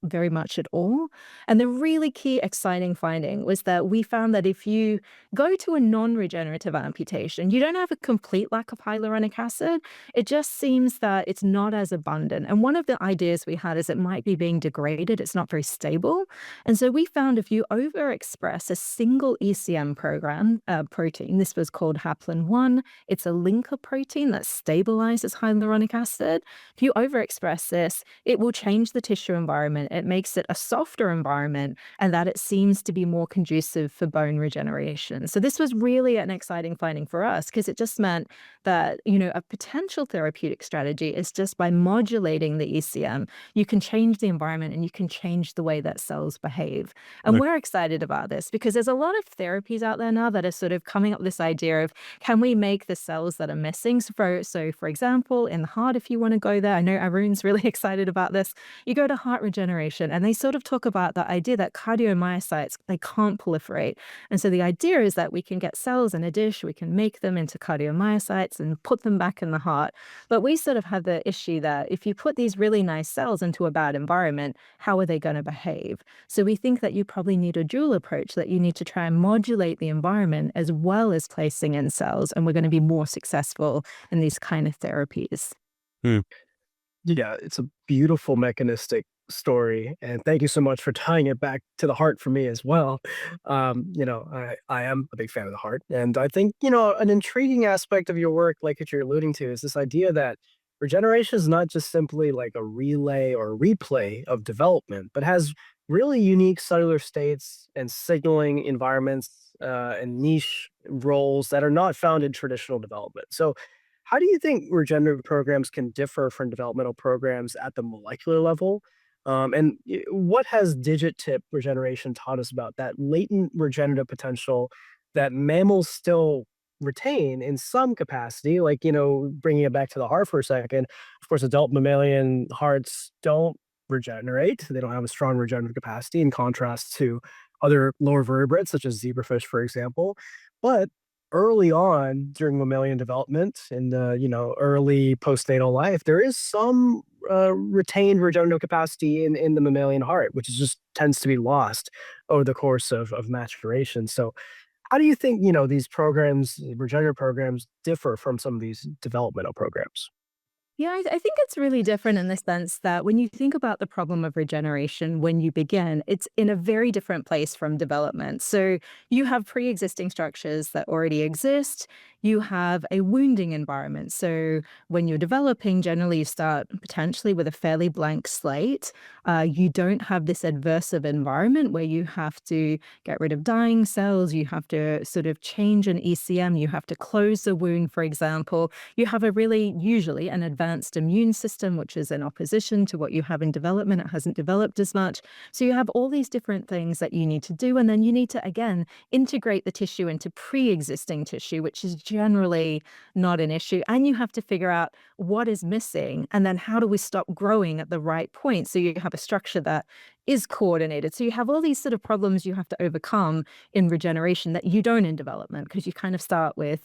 very much at all. And the really key exciting finding was that we found that if you go to a non-regenerative amputation, you don't have a complete lack of hyaluronic acid. It just seems that it's not as abundant. And one of the ideas we had is it might be being degraded. It's not very stable. And so we found if you overexpress a single ECM protein, this was called haplin-1, it's a linker protein that stabilizes hyaluronic acid. If you overexpress this, it will change the tissue environment. It makes it a softer environment, and that it seems to be more conducive for bone regeneration. So this was really an exciting finding for us because it just meant that, a potential therapeutic strategy is just by modulating the ECM, you can change the environment and you can change the way that cells behave. And Look, we're excited about this because there's a lot of therapies out there now that are sort of coming up with this idea of can we make the cells that are missing? So for example, in the heart, if you want to go there, I know Arun's really excited about this. You go to heart regeneration and they sort of talk about the idea that cardiomyocytes, they can't proliferate. And so the idea is that we can get cells in a dish, we can make them into cardiomyocytes and put them back in the heart. But we sort of have the issue that if you put these really nice cells into a bad environment, how are they going to behave? So we think that you probably need a dual approach, that you need to try and modulate the environment as well as placing in cells, and we're going to be more successful in these kind of therapies. hmm, Yeah, it's a beautiful mechanistic story, and thank you so much for tying it back to the heart for me as well. I am a big fan of the heart, and I think, an intriguing aspect of your work, like what you're alluding to, is this idea that regeneration is not just simply like a relay or replay of development, but has really unique cellular states and signaling environments and niche roles that are not found in traditional development. So how do you think regenerative programs can differ from developmental programs at the molecular level? And what has digit tip regeneration taught us about that latent regenerative potential that mammals still retain in some capacity? Like, bringing it back to the heart for a second, of course, adult mammalian hearts don't regenerate. They don't have a strong regenerative capacity in contrast to other lower vertebrates, such as zebrafish, for example. But early on during mammalian development in the early postnatal life, there is some retained regenerative capacity in the mammalian heart, which is just tends to be lost over the course of maturation. So how do you think, these programs, regenerative programs, differ from some of these developmental programs? Yeah, I think it's really different in the sense that when you think about the problem of regeneration, when you begin, it's in a very different place from development. So you have pre existing structures that already exist. You have a wounding environment. So when you're developing, generally you start potentially with a fairly blank slate. You don't have this adversive environment where you have to get rid of dying cells. You have to sort of change an ECM. You have to close the wound, for example. You have a really, usually, an advanced immune system, which is in opposition to what you have in development. It hasn't developed as much. So you have all these different things that you need to do. And then you need to, again, integrate the tissue into pre-existing tissue, which is generally not an issue. And you have to figure out what is missing and then how do we stop growing at the right point. So you have a structure that is coordinated. So you have all these sort of problems you have to overcome in regeneration that you don't in development, because you kind of start with,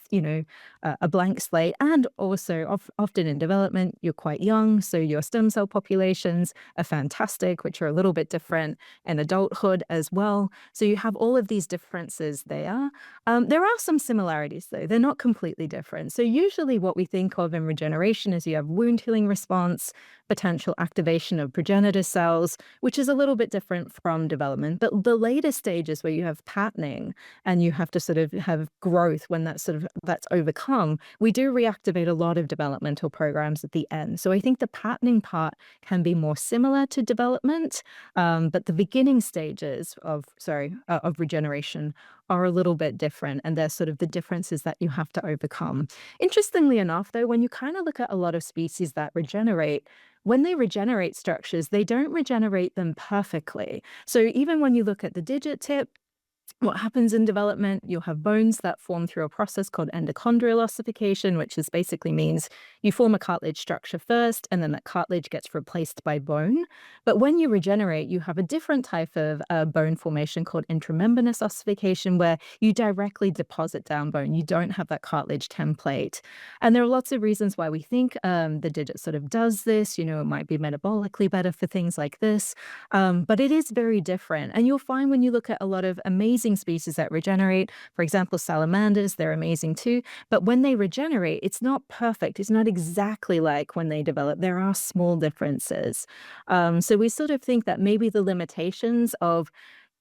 a blank slate. And also often in development, you're quite young. So your stem cell populations are fantastic, which are a little bit different in adulthood as well. So you have all of these differences there. There are some similarities, though. They're not completely different. So usually what we think of in regeneration is you have wound healing response, potential activation of progenitor cells, which is a little bit different from development. But the later stages where you have patterning and you have to sort of have growth when that's overcome, we do reactivate a lot of developmental programs at the end. So I think the patterning part can be more similar to development, but the beginning stages of regeneration are a little bit different, and they're sort of the differences that you have to overcome. Interestingly enough, though, when you kind of look at a lot of species that regenerate, when they regenerate structures, they don't regenerate them perfectly. So even when you look at the digit tip, what happens in development, you'll have bones that form through a process called endochondrial ossification, which is basically means you form a cartilage structure first, and then that cartilage gets replaced by bone. But when you regenerate, you have a different type of bone formation called intramembranous ossification, where you directly deposit down bone. You don't have that cartilage template. And there are lots of reasons why we think the digit sort of does this. It might be metabolically better for things like this. But it is very different. And you'll find when you look at a lot of amazing species that regenerate, for example, salamanders, they're amazing too. But when they regenerate, it's not perfect. It's not exactly like when they develop. There are small differences. So we sort of think that maybe the limitations of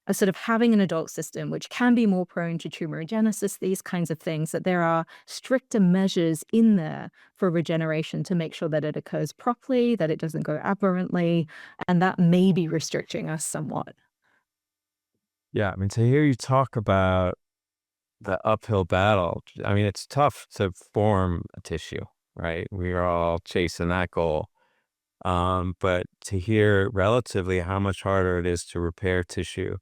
a sort of having an adult system, which can be more prone to tumorigenesis, these kinds of things, that there are stricter measures in there for regeneration to make sure that it occurs properly, that it doesn't go aberrantly, and that may be restricting us somewhat. Yeah, I mean, to hear you talk about the uphill battle, I mean, it's tough to form a tissue, right? We are all chasing that goal. But to hear relatively how much harder it is to repair tissue,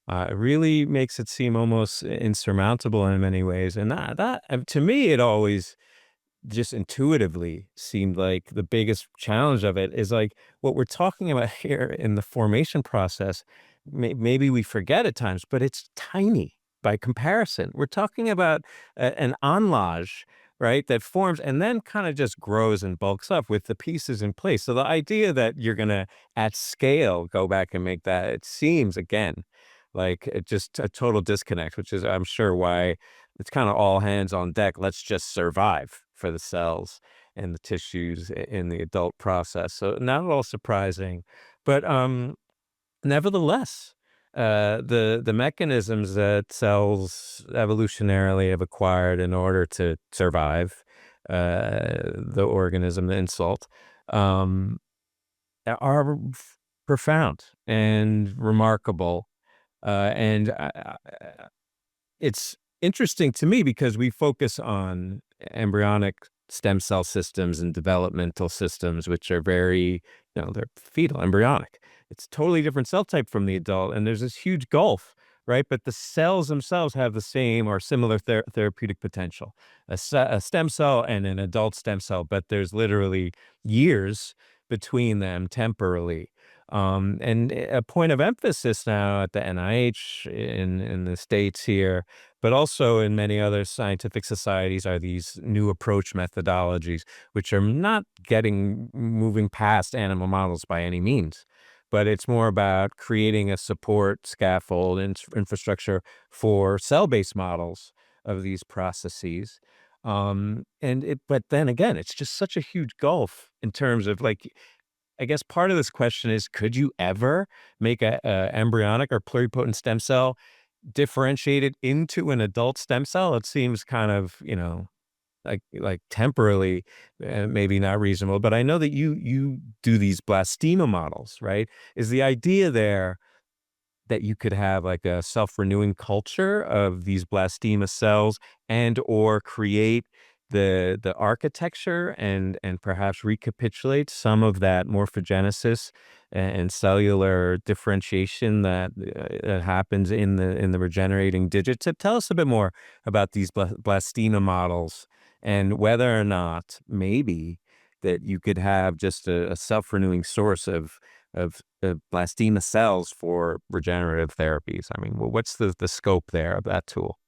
it really makes it seem almost insurmountable in many ways. And to me, it always just intuitively seemed like the biggest challenge of it is like what we're talking about here in the formation process. Maybe we forget at times, but it's tiny by comparison. We're talking about an enlage, right, that forms and then kind of just grows and bulks up with the pieces in place. So the idea that you're going to at scale go back and make that, it seems again like just a total disconnect, which is I'm sure why it's kind of all hands on deck. Let's just survive for the cells and the tissues in the adult process. So not at all surprising, but nevertheless, the mechanisms that cells evolutionarily have acquired in order to survive the organism, the insult, um, are profound and remarkable. And it's interesting to me because we focus on embryonic stem cell systems and developmental systems, which are very, they're fetal, embryonic. It's a totally different cell type from the adult, and there's this huge gulf, right? But the cells themselves have the same or similar therapeutic potential. A stem cell and an adult stem cell, but there's literally years between them temporally. And a point of emphasis now at the NIH in the States here, but also in many other scientific societies, are these new approach methodologies, which are not moving past animal models by any means. But it's more about creating a support scaffold and infrastructure for cell-based models of these processes. But then again, it's just such a huge gulf in terms of like, I guess part of this question is, could you ever make a embryonic or pluripotent stem cell differentiated into an adult stem cell? It seems kind of, like temporarily, maybe not reasonable. But I know that you do these blastema models, right? Is the idea there that you could have like a self-renewing culture of these blastema cells and or create the architecture and perhaps recapitulate some of that morphogenesis and cellular differentiation that happens in the regenerating digit? So tell us a bit more about these blastema models and whether or not maybe that you could have just a self-renewing source of blastema cells for regenerative therapies. I mean, what's the scope there of that tool?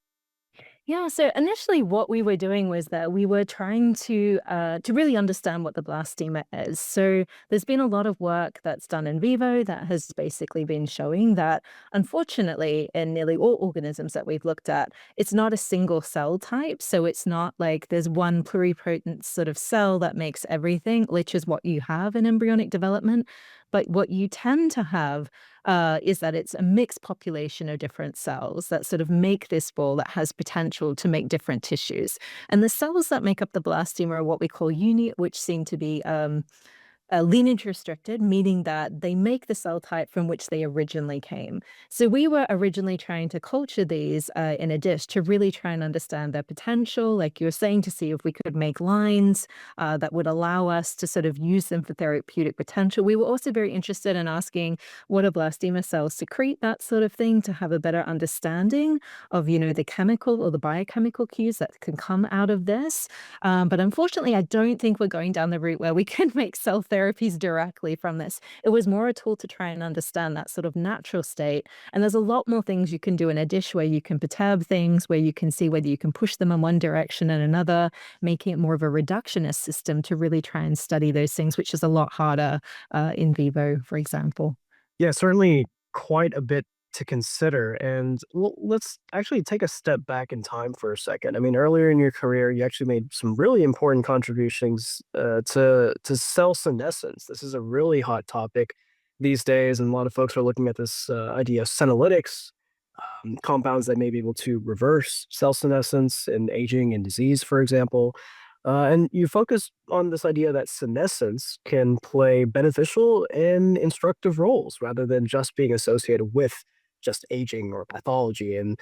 Yeah, so initially what we were doing was that we were trying to really understand what the blastema is. So there's been a lot of work that's done in vivo that has basically been showing that, unfortunately, in nearly all organisms that we've looked at, it's not a single cell type. So it's not like there's one pluripotent sort of cell that makes everything, which is what you have in embryonic development. But what you tend to have is that it's a mixed population of different cells that sort of make this ball that has potential to make different tissues. And the cells that make up the blastema are what we call uni, which seem to be lineage restricted, meaning that they make the cell type from which they originally came. So we were originally trying to culture these in a dish to really try and understand their potential, like you were saying, to see if we could make lines that would allow us to sort of use them for therapeutic potential. We were also very interested in asking what do blastema cells secrete, that sort of thing, to have a better understanding of, the chemical or the biochemical cues that can come out of this. But unfortunately, I don't think we're going down the route where we can make cell therapies directly from this. It was more a tool to try and understand that sort of natural state. And there's a lot more things you can do in a dish where you can perturb things, where you can see whether you can push them in one direction and another, making it more of a reductionist system to really try and study those things, which is a lot harder in vivo, for example. Yeah, certainly quite a bit to consider. And well, let's actually take a step back in time for a second. I mean, earlier in your career, you actually made some really important contributions to cell senescence. This is a really hot topic these days, and a lot of folks are looking at this idea of senolytics, compounds that may be able to reverse cell senescence in aging and disease, for example. And you focus on this idea that senescence can play beneficial and instructive roles rather than just being associated with just aging or pathology. And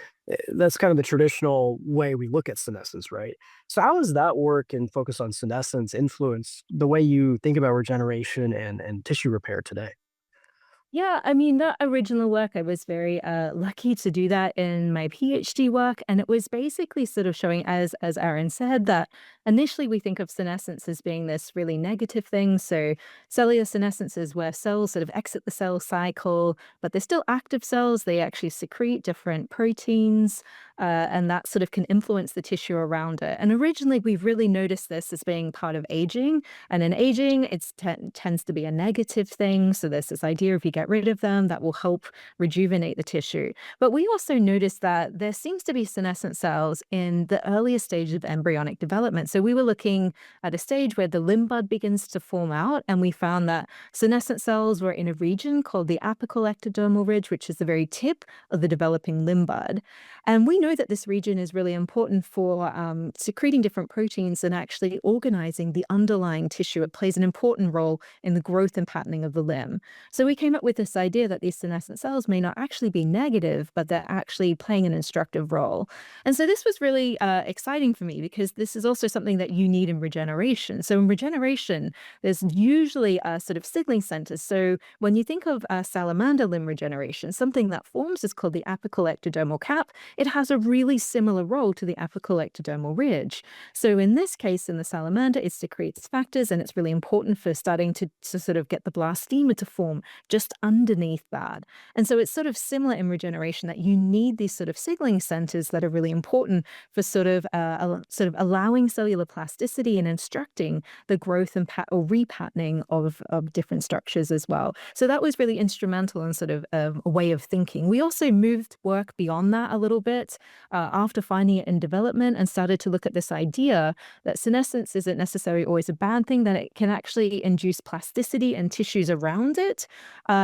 that's kind of the traditional way we look at senescence, right? So, how does that work and focus on senescence influence the way you think about regeneration and tissue repair today? Yeah, I mean, that original work, I was very lucky to do that in my PhD work. And it was basically sort of showing, as Aaron said, that initially we think of senescence as being this really negative thing. So cellular senescence is where cells sort of exit the cell cycle, but they're still active cells. They actually secrete different proteins, and that sort of can influence the tissue around it. And originally, we've really noticed this as being part of aging. And in aging, it tends to be a negative thing. So there's this idea if you get rid of them, that will help rejuvenate the tissue. But we also noticed that there seems to be senescent cells in the earliest stages of embryonic development. So we were looking at a stage where the limb bud begins to form out, and we found that senescent cells were in a region called the apical ectodermal ridge, which is the very tip of the developing limb bud. And we know that this region is really important for secreting different proteins and actually organizing the underlying tissue. It plays an important role in the growth and patterning of the limb. So we came up with this idea that these senescent cells may not actually be negative, but they're actually playing an instructive role. And so this was really exciting for me because this is also something that you need in regeneration. So in regeneration, there's usually sort of signaling centers. So when you think of salamander limb regeneration, something that forms is called the apical ectodermal cap. It has a really similar role to the apical ectodermal ridge. So in this case, in the salamander, it secretes factors, and it's really important for starting to sort of get the blastema to form just underneath that. And so it's sort of similar in regeneration that you need these sort of signaling centers that are really important for sort of allowing cellular plasticity and instructing the growth and or repatterning of different structures as well. So that was really instrumental in sort of a way of thinking. We also moved work beyond that a little bit after finding it in development, and started to look at this idea that senescence isn't necessarily always a bad thing, that it can actually induce plasticity and tissues around it.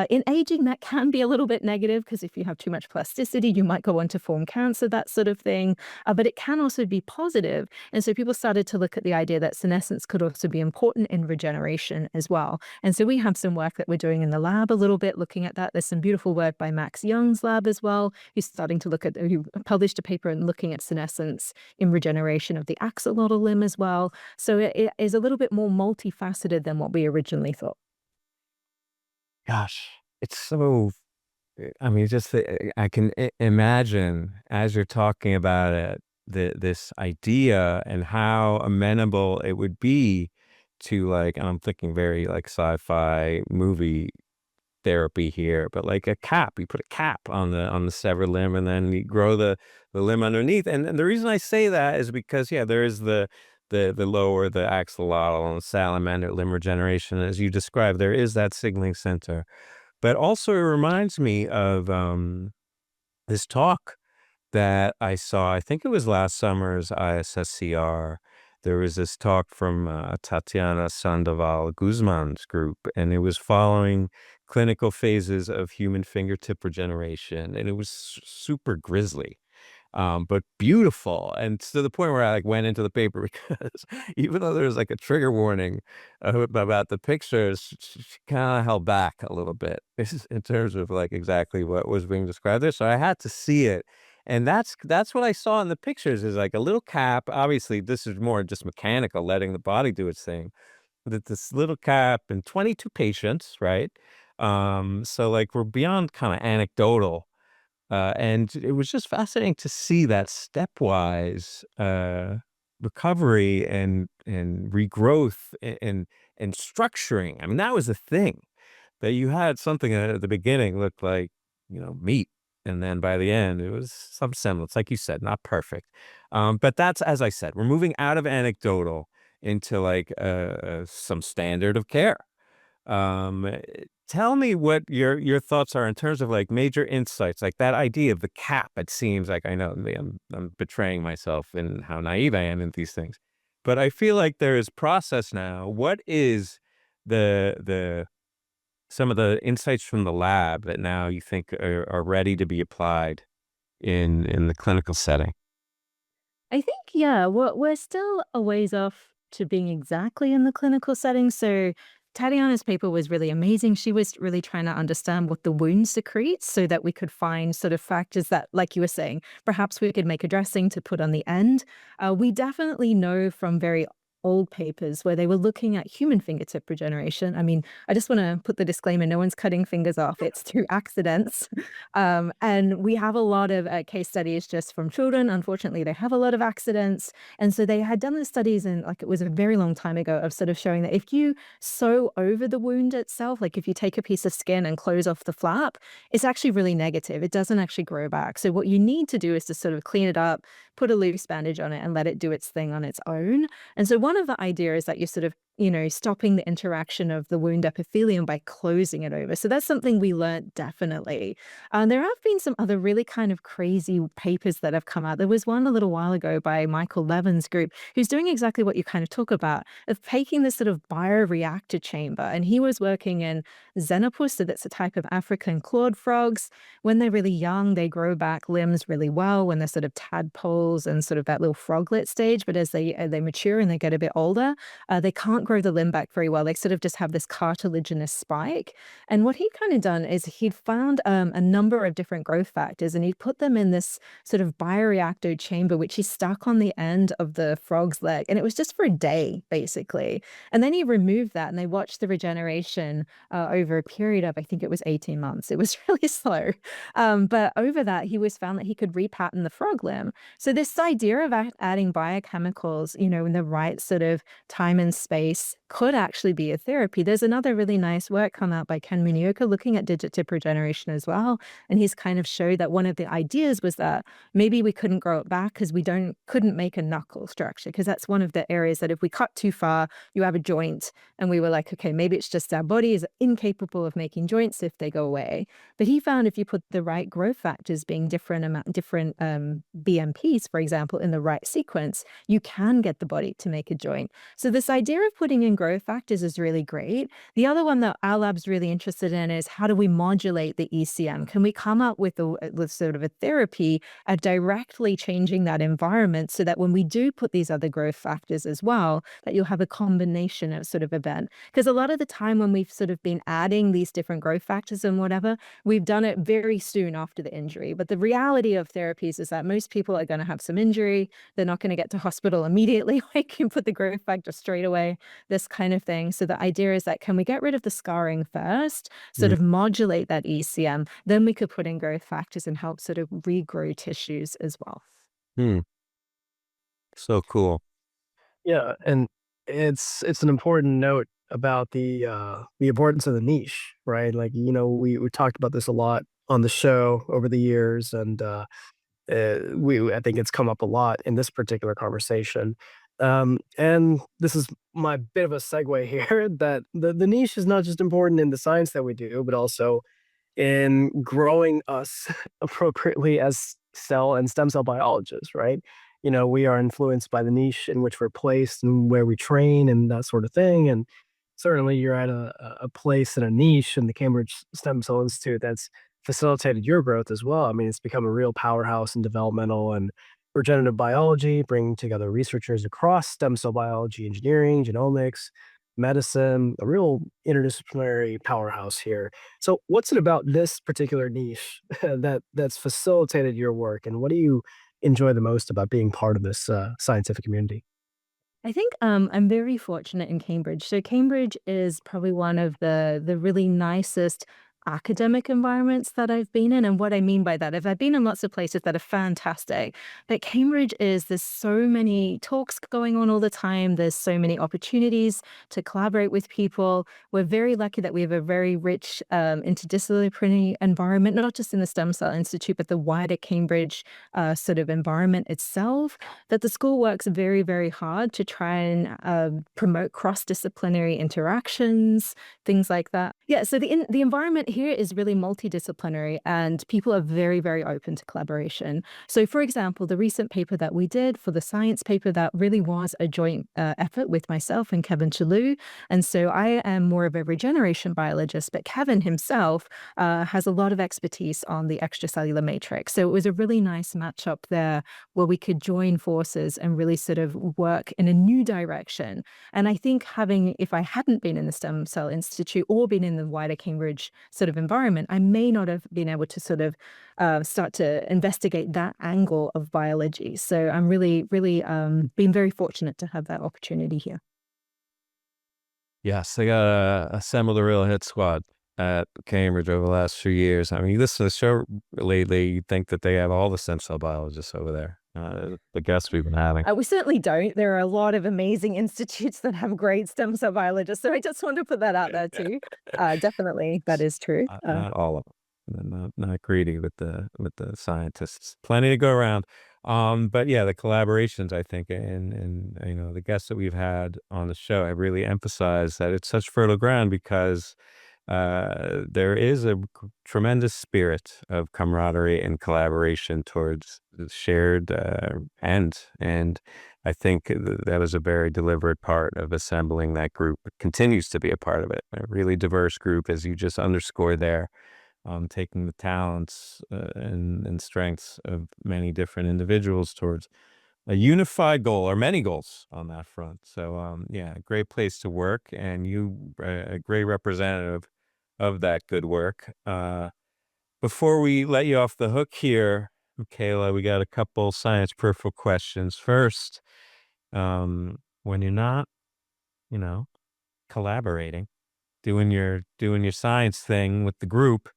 In aging, that can be a little bit negative, because if you have too much plasticity, you might go on to form cancer, that sort of thing. But it can also be positive. And so people started to look at the idea that senescence could also be important in regeneration as well. And so we have some work that we're doing in the lab a little bit looking at that. There's some beautiful work by Max Young's lab as well, who's starting to look at, who published a paper and looking at senescence in regeneration of the axolotl limb as well. So it is a little bit more multifaceted than what we originally thought. Gosh, it's so, I mean, just I can imagine as you're talking about it, this idea and how amenable it would be to, like, and I'm thinking very like sci-fi movie therapy here, but like a cap, you put a cap on the severed limb, and then you grow the limb underneath. And the reason I say that is because, yeah, there is the lower, the axolotl and salamander limb regeneration, as you described. There is that signaling center, but also it reminds me of this talk that I saw. I think it was last summer's ISSCR. There was this talk from Tatiana Sandoval Guzman's group, and it was following clinical phases of human fingertip regeneration, and it was super grisly, but beautiful, and to the point where I like went into the paper because even though there was like a trigger warning about the pictures, she kind of held back a little bit in terms of like exactly what was being described there. So I had to see it, and that's what I saw in the pictures, is like a little cap. Obviously, this is more just mechanical, letting the body do its thing. That this little cap and 22 patients, right? So like we're beyond kind of anecdotal, and it was just fascinating to see that stepwise recovery and regrowth and structuring. I mean, that was the thing, that you had something that at the beginning looked like, meat. And then by the end, it was some semblance, like you said, not perfect. But that's, as I said, we're moving out of anecdotal into like some standard of care. Um, Tell me what your thoughts are in terms of like major insights, like that idea of the cap. It seems like, I know I'm betraying myself in how naive I am in these things, but I feel like there is process now. What is the some of the insights from the lab that now you think are ready to be applied in the clinical setting? I think, yeah, we're still a ways off to being exactly in the clinical setting. So Tatiana's paper was really amazing. She was really trying to understand what the wound secretes so that we could find sort of factors that, like you were saying, perhaps we could make a dressing to put on the end. We definitely know from very old papers where they were looking at human fingertip regeneration. I mean, I just want to put the disclaimer, no one's cutting fingers off. It's through accidents. And we have a lot of case studies just from children. Unfortunately, they have a lot of accidents. And so they had done the studies, and like it was a very long time ago, of sort of showing that if you sew over the wound itself, like if you take a piece of skin and close off the flap, it's actually really negative. It doesn't actually grow back. So what you need to do is to sort of clean it up, put a loose bandage on it, and let it do its thing on its own. And so one of the ideas is that you're sort of, stopping the interaction of the wound epithelium by closing it over. So that's something we learned definitely. There have been some other really kind of crazy papers that have come out. There was one a little while ago by Michael Levin's group, who's doing exactly what you kind of talk about, of taking this sort of bioreactor chamber. And he was working in xenopus, so that's a type of African clawed frogs. When they're really young, they grow back limbs really well when they're sort of tadpoles and sort of that little froglet stage. But as they mature and they get a bit older, they can't can't grow the limb back very well. They sort of just have this cartilaginous spike. And what he'd kind of done is he'd found a number of different growth factors, and he'd put them in this sort of bioreactor chamber, which he stuck on the end of the frog's leg. And it was just for a day, basically. And then he removed that, and they watched the regeneration over a period of, I think it was 18 months. It was really slow. But over that, he was found that he could repattern the frog limb. So this idea of adding biochemicals, in the right sort of time and space could actually be a therapy. There's another really nice work come out by Ken Munioka looking at digit tip regeneration as well. And he's kind of showed that one of the ideas was that maybe we couldn't grow it back because we couldn't make a knuckle structure, because that's one of the areas that if we cut too far, you have a joint. And we were like, okay, maybe it's just our body is incapable of making joints if they go away. But he found if you put the right growth factors, being different BMPs, for example, in the right sequence, you can get the body to make a joint. So this idea of putting in growth factors is really great. The other one that our lab's really interested in is how do we modulate the ECM? Can we come up with sort of a therapy of directly changing that environment so that when we do put these other growth factors as well, that you'll have a combination of sort of event? Because a lot of the time when we've sort of been adding these different growth factors and whatever, we've done it very soon after the injury. But the reality of therapies is that most people are going to have some injury. They're not going to get to hospital immediately. We can put the growth factor straight away, this kind of thing. So the idea is that can we get rid of the scarring first, sort of modulate that ECM, then we could put in growth factors and help sort of regrow tissues as well. Hmm. So cool. Yeah, and it's an important note about the importance of the niche, right? Like, we talked about this a lot on the show over the years, and I think it's come up a lot in this particular conversation. And this is my bit of a segue here that the niche is not just important in the science that we do, but also in growing us appropriately as cell and stem cell biologists, right? We are influenced by the niche in which we're placed and where we train and that sort of thing. And certainly you're at a place and a niche in the Cambridge Stem Cell Institute that's facilitated your growth as well. I mean, it's become a real powerhouse in developmental and regenerative biology, bringing together researchers across stem cell biology, engineering, genomics, medicine, a real interdisciplinary powerhouse here. So what's it about this particular niche that's facilitated your work, and what do you enjoy the most about being part of this scientific community? I think I'm very fortunate in Cambridge. So Cambridge is probably one of the really nicest academic environments that I've been in. And what I mean by that, is I've been in lots of places that are fantastic, but Cambridge there's so many talks going on all the time. There's so many opportunities to collaborate with people. We're very lucky that we have a very rich interdisciplinary environment, not just in the Stem Cell Institute, but the wider Cambridge sort of environment itself, that the school works very, very hard to try and promote cross-disciplinary interactions, things like that. Yeah, so the environment here is really multidisciplinary, and people are very, very open to collaboration. So, for example, the recent paper that we did for the science paper, that really was a joint effort with myself and Kevin Chalou. And so I am more of a regeneration biologist, but Kevin himself has a lot of expertise on the extracellular matrix. So it was a really nice matchup there where we could join forces and really sort of work in a new direction. And I think if I hadn't been in the Stem Cell Institute or been in the wider Cambridge sort of environment, I may not have been able to sort of start to investigate that angle of biology. So I'm really, really been very fortunate to have that opportunity here. Yes, they got assembled a real hit squad at Cambridge over the last few years. I mean, you listen to the show lately, you think that they have all the stem cell biologists over there. The guests we've been having. We certainly don't. There are a lot of amazing institutes that have great stem cell biologists. So I just want to put that out there too. Definitely, that is true. Not all of them. Not greedy with the scientists. Plenty to go around. But yeah, the collaborations, I think, and the guests that we've had on the show have really emphasized that it's such fertile ground because there is a tremendous spirit of camaraderie and collaboration towards the shared end. And I think that was a very deliberate part of assembling that group. It continues to be a part of it. A really diverse group, as you just underscored there, taking the talents and strengths of many different individuals towards a unified goal or many goals on that front. So, yeah, great place to work, and you a great representative of that good work. Before we let you off the hook here, Mekayla, we got a couple science peripheral questions. First, when you're not, you know, collaborating, doing your science thing with the group,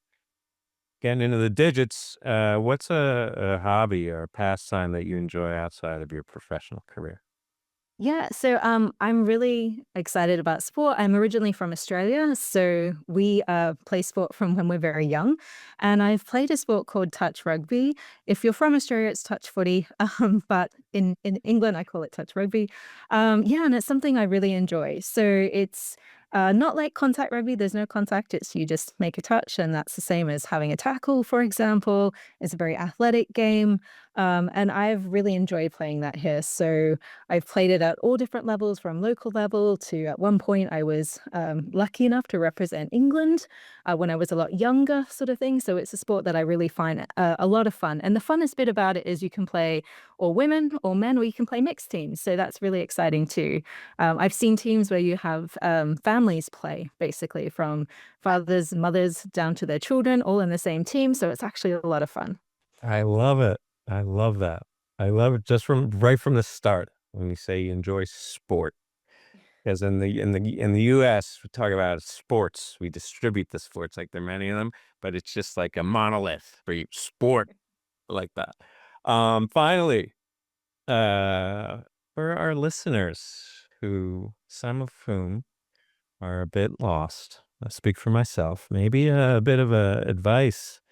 getting into the digits, what's a hobby or a pastime that you enjoy outside of your professional career? Yeah, so I'm really excited about sport. I'm originally from Australia, so we play sport from when we're very young. And I've played a sport called touch rugby. If you're from Australia, it's touch footy, but in England, I call it touch rugby. Yeah, and it's something I really enjoy. So it's not like contact rugby, there's no contact, it's you just make a touch, and that's the same as having a tackle, for example. It's a very athletic game. And I've really enjoyed playing that here. So I've played it at all different levels, from local level to, at one point, I was lucky enough to represent England when I was a lot younger, sort of thing. So it's a sport that I really find a lot of fun. And the funnest bit about it is you can play all women or men, or you can play mixed teams. So that's really exciting too. I've seen teams where you have families play, basically, from fathers, mothers down to their children, all in the same team. So it's actually a lot of fun. I love it. I love that. I love it just from right from the start when you say you enjoy sport. Because in the US, we talk about sports. We distribute the sports like there are many of them, but it's just like a monolith for you, sport like that. Finally, for our listeners, who some of whom are a bit lost, I speak for myself. Maybe a bit of advice,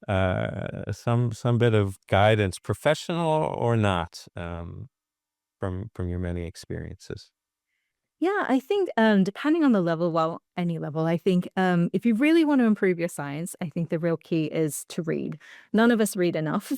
some bit of guidance, professional or not, from your many experiences. Yeah, I think depending on the level, well, any level, I think if you really want to improve your science, I think the real key is to read. None of us read enough.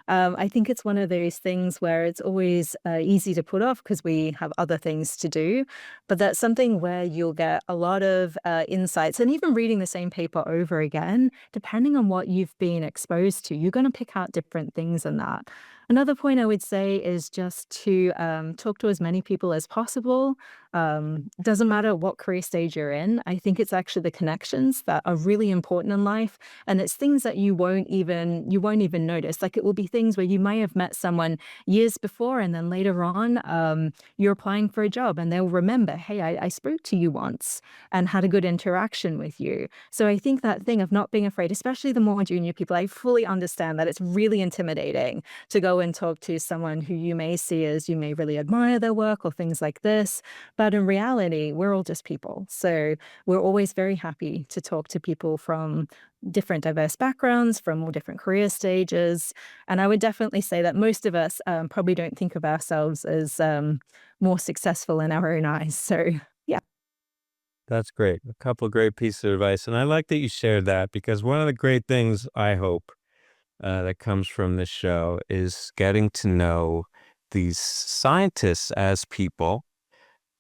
I think it's one of those things where it's always easy to put off because we have other things to do. But that's something where you'll get a lot of insights. And even reading the same paper over again, depending on what you've been exposed to, you're going to pick out different things in that. Another point I would say is just to talk to as many people as possible. Doesn't matter what career stage you're in. I think it's actually the connections that are really important in life, and it's things that you won't even notice. Like, it will be things where you may have met someone years before, and then later on, you're applying for a job, and they'll remember, hey, I spoke to you once and had a good interaction with you. So I think that thing of not being afraid, especially the more junior people, I fully understand that it's really intimidating to go and talk to someone who you may see as you may really admire their work or things like this. But in reality, we're all just people. So we're always very happy to talk to people from different diverse backgrounds, from all different career stages. And I would definitely say that most of us probably don't think of ourselves as more successful in our own eyes. So yeah. That's great. A couple of great pieces of advice. And I like that you shared that, because one of the great things I hope that comes from this show is getting to know these scientists as people.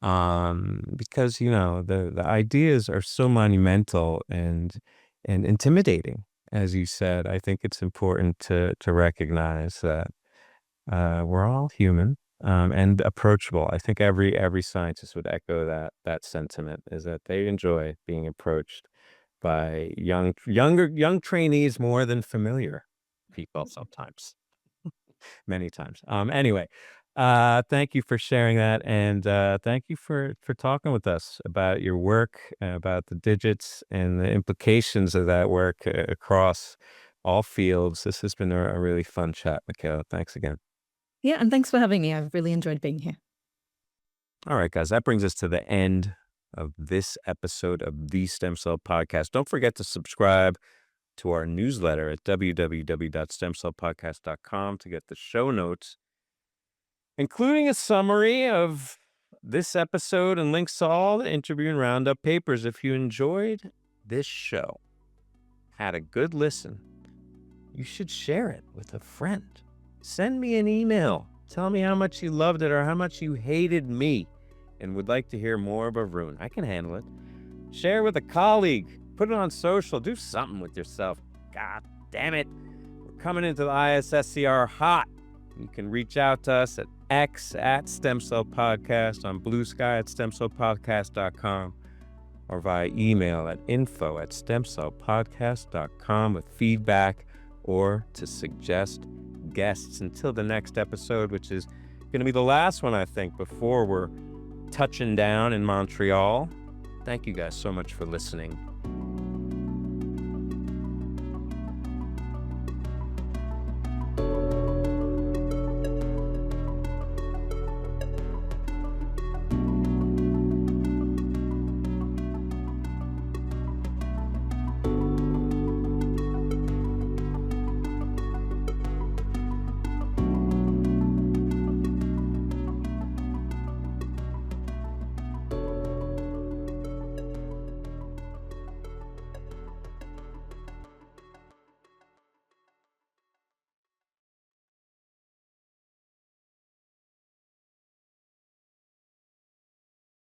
Because the ideas are so monumental and intimidating, as you said. I think it's important to recognize that we're all human, and approachable. I think every scientist would echo that sentiment, is that they enjoy being approached by young trainees more than familiar people sometimes, many times. Anyway, thank you for sharing that, and thank you for talking with us about your work, about the digits and the implications of that work across all fields. This has been a really fun chat, Mekayla. Thanks again. Yeah, and thanks for having me. I've really enjoyed being here. All right, guys, that brings us to the end of this episode of the Stem Cell Podcast. Don't forget to subscribe to our newsletter at www.stemcellpodcast.com to get the show notes, including a summary of this episode and links to all the interview and roundup papers. If you enjoyed this show, had a good listen, you should share it with a friend. Send me an email. Tell me how much you loved it or how much you hated me and would like to hear more of Arun. I can handle it. Share with a colleague. Put it on social. Do something with yourself. God damn it. We're coming into the ISSCR hot. You can reach out to us at X at STEMCELL Podcast, on Blue Sky at STEMCELLpodcast.com, or via email at info@stemcellpodcast.com with feedback or to suggest guests. Until the next episode, which is going to be the last one, I think, before we're touching down in Montreal. Thank you guys so much for listening.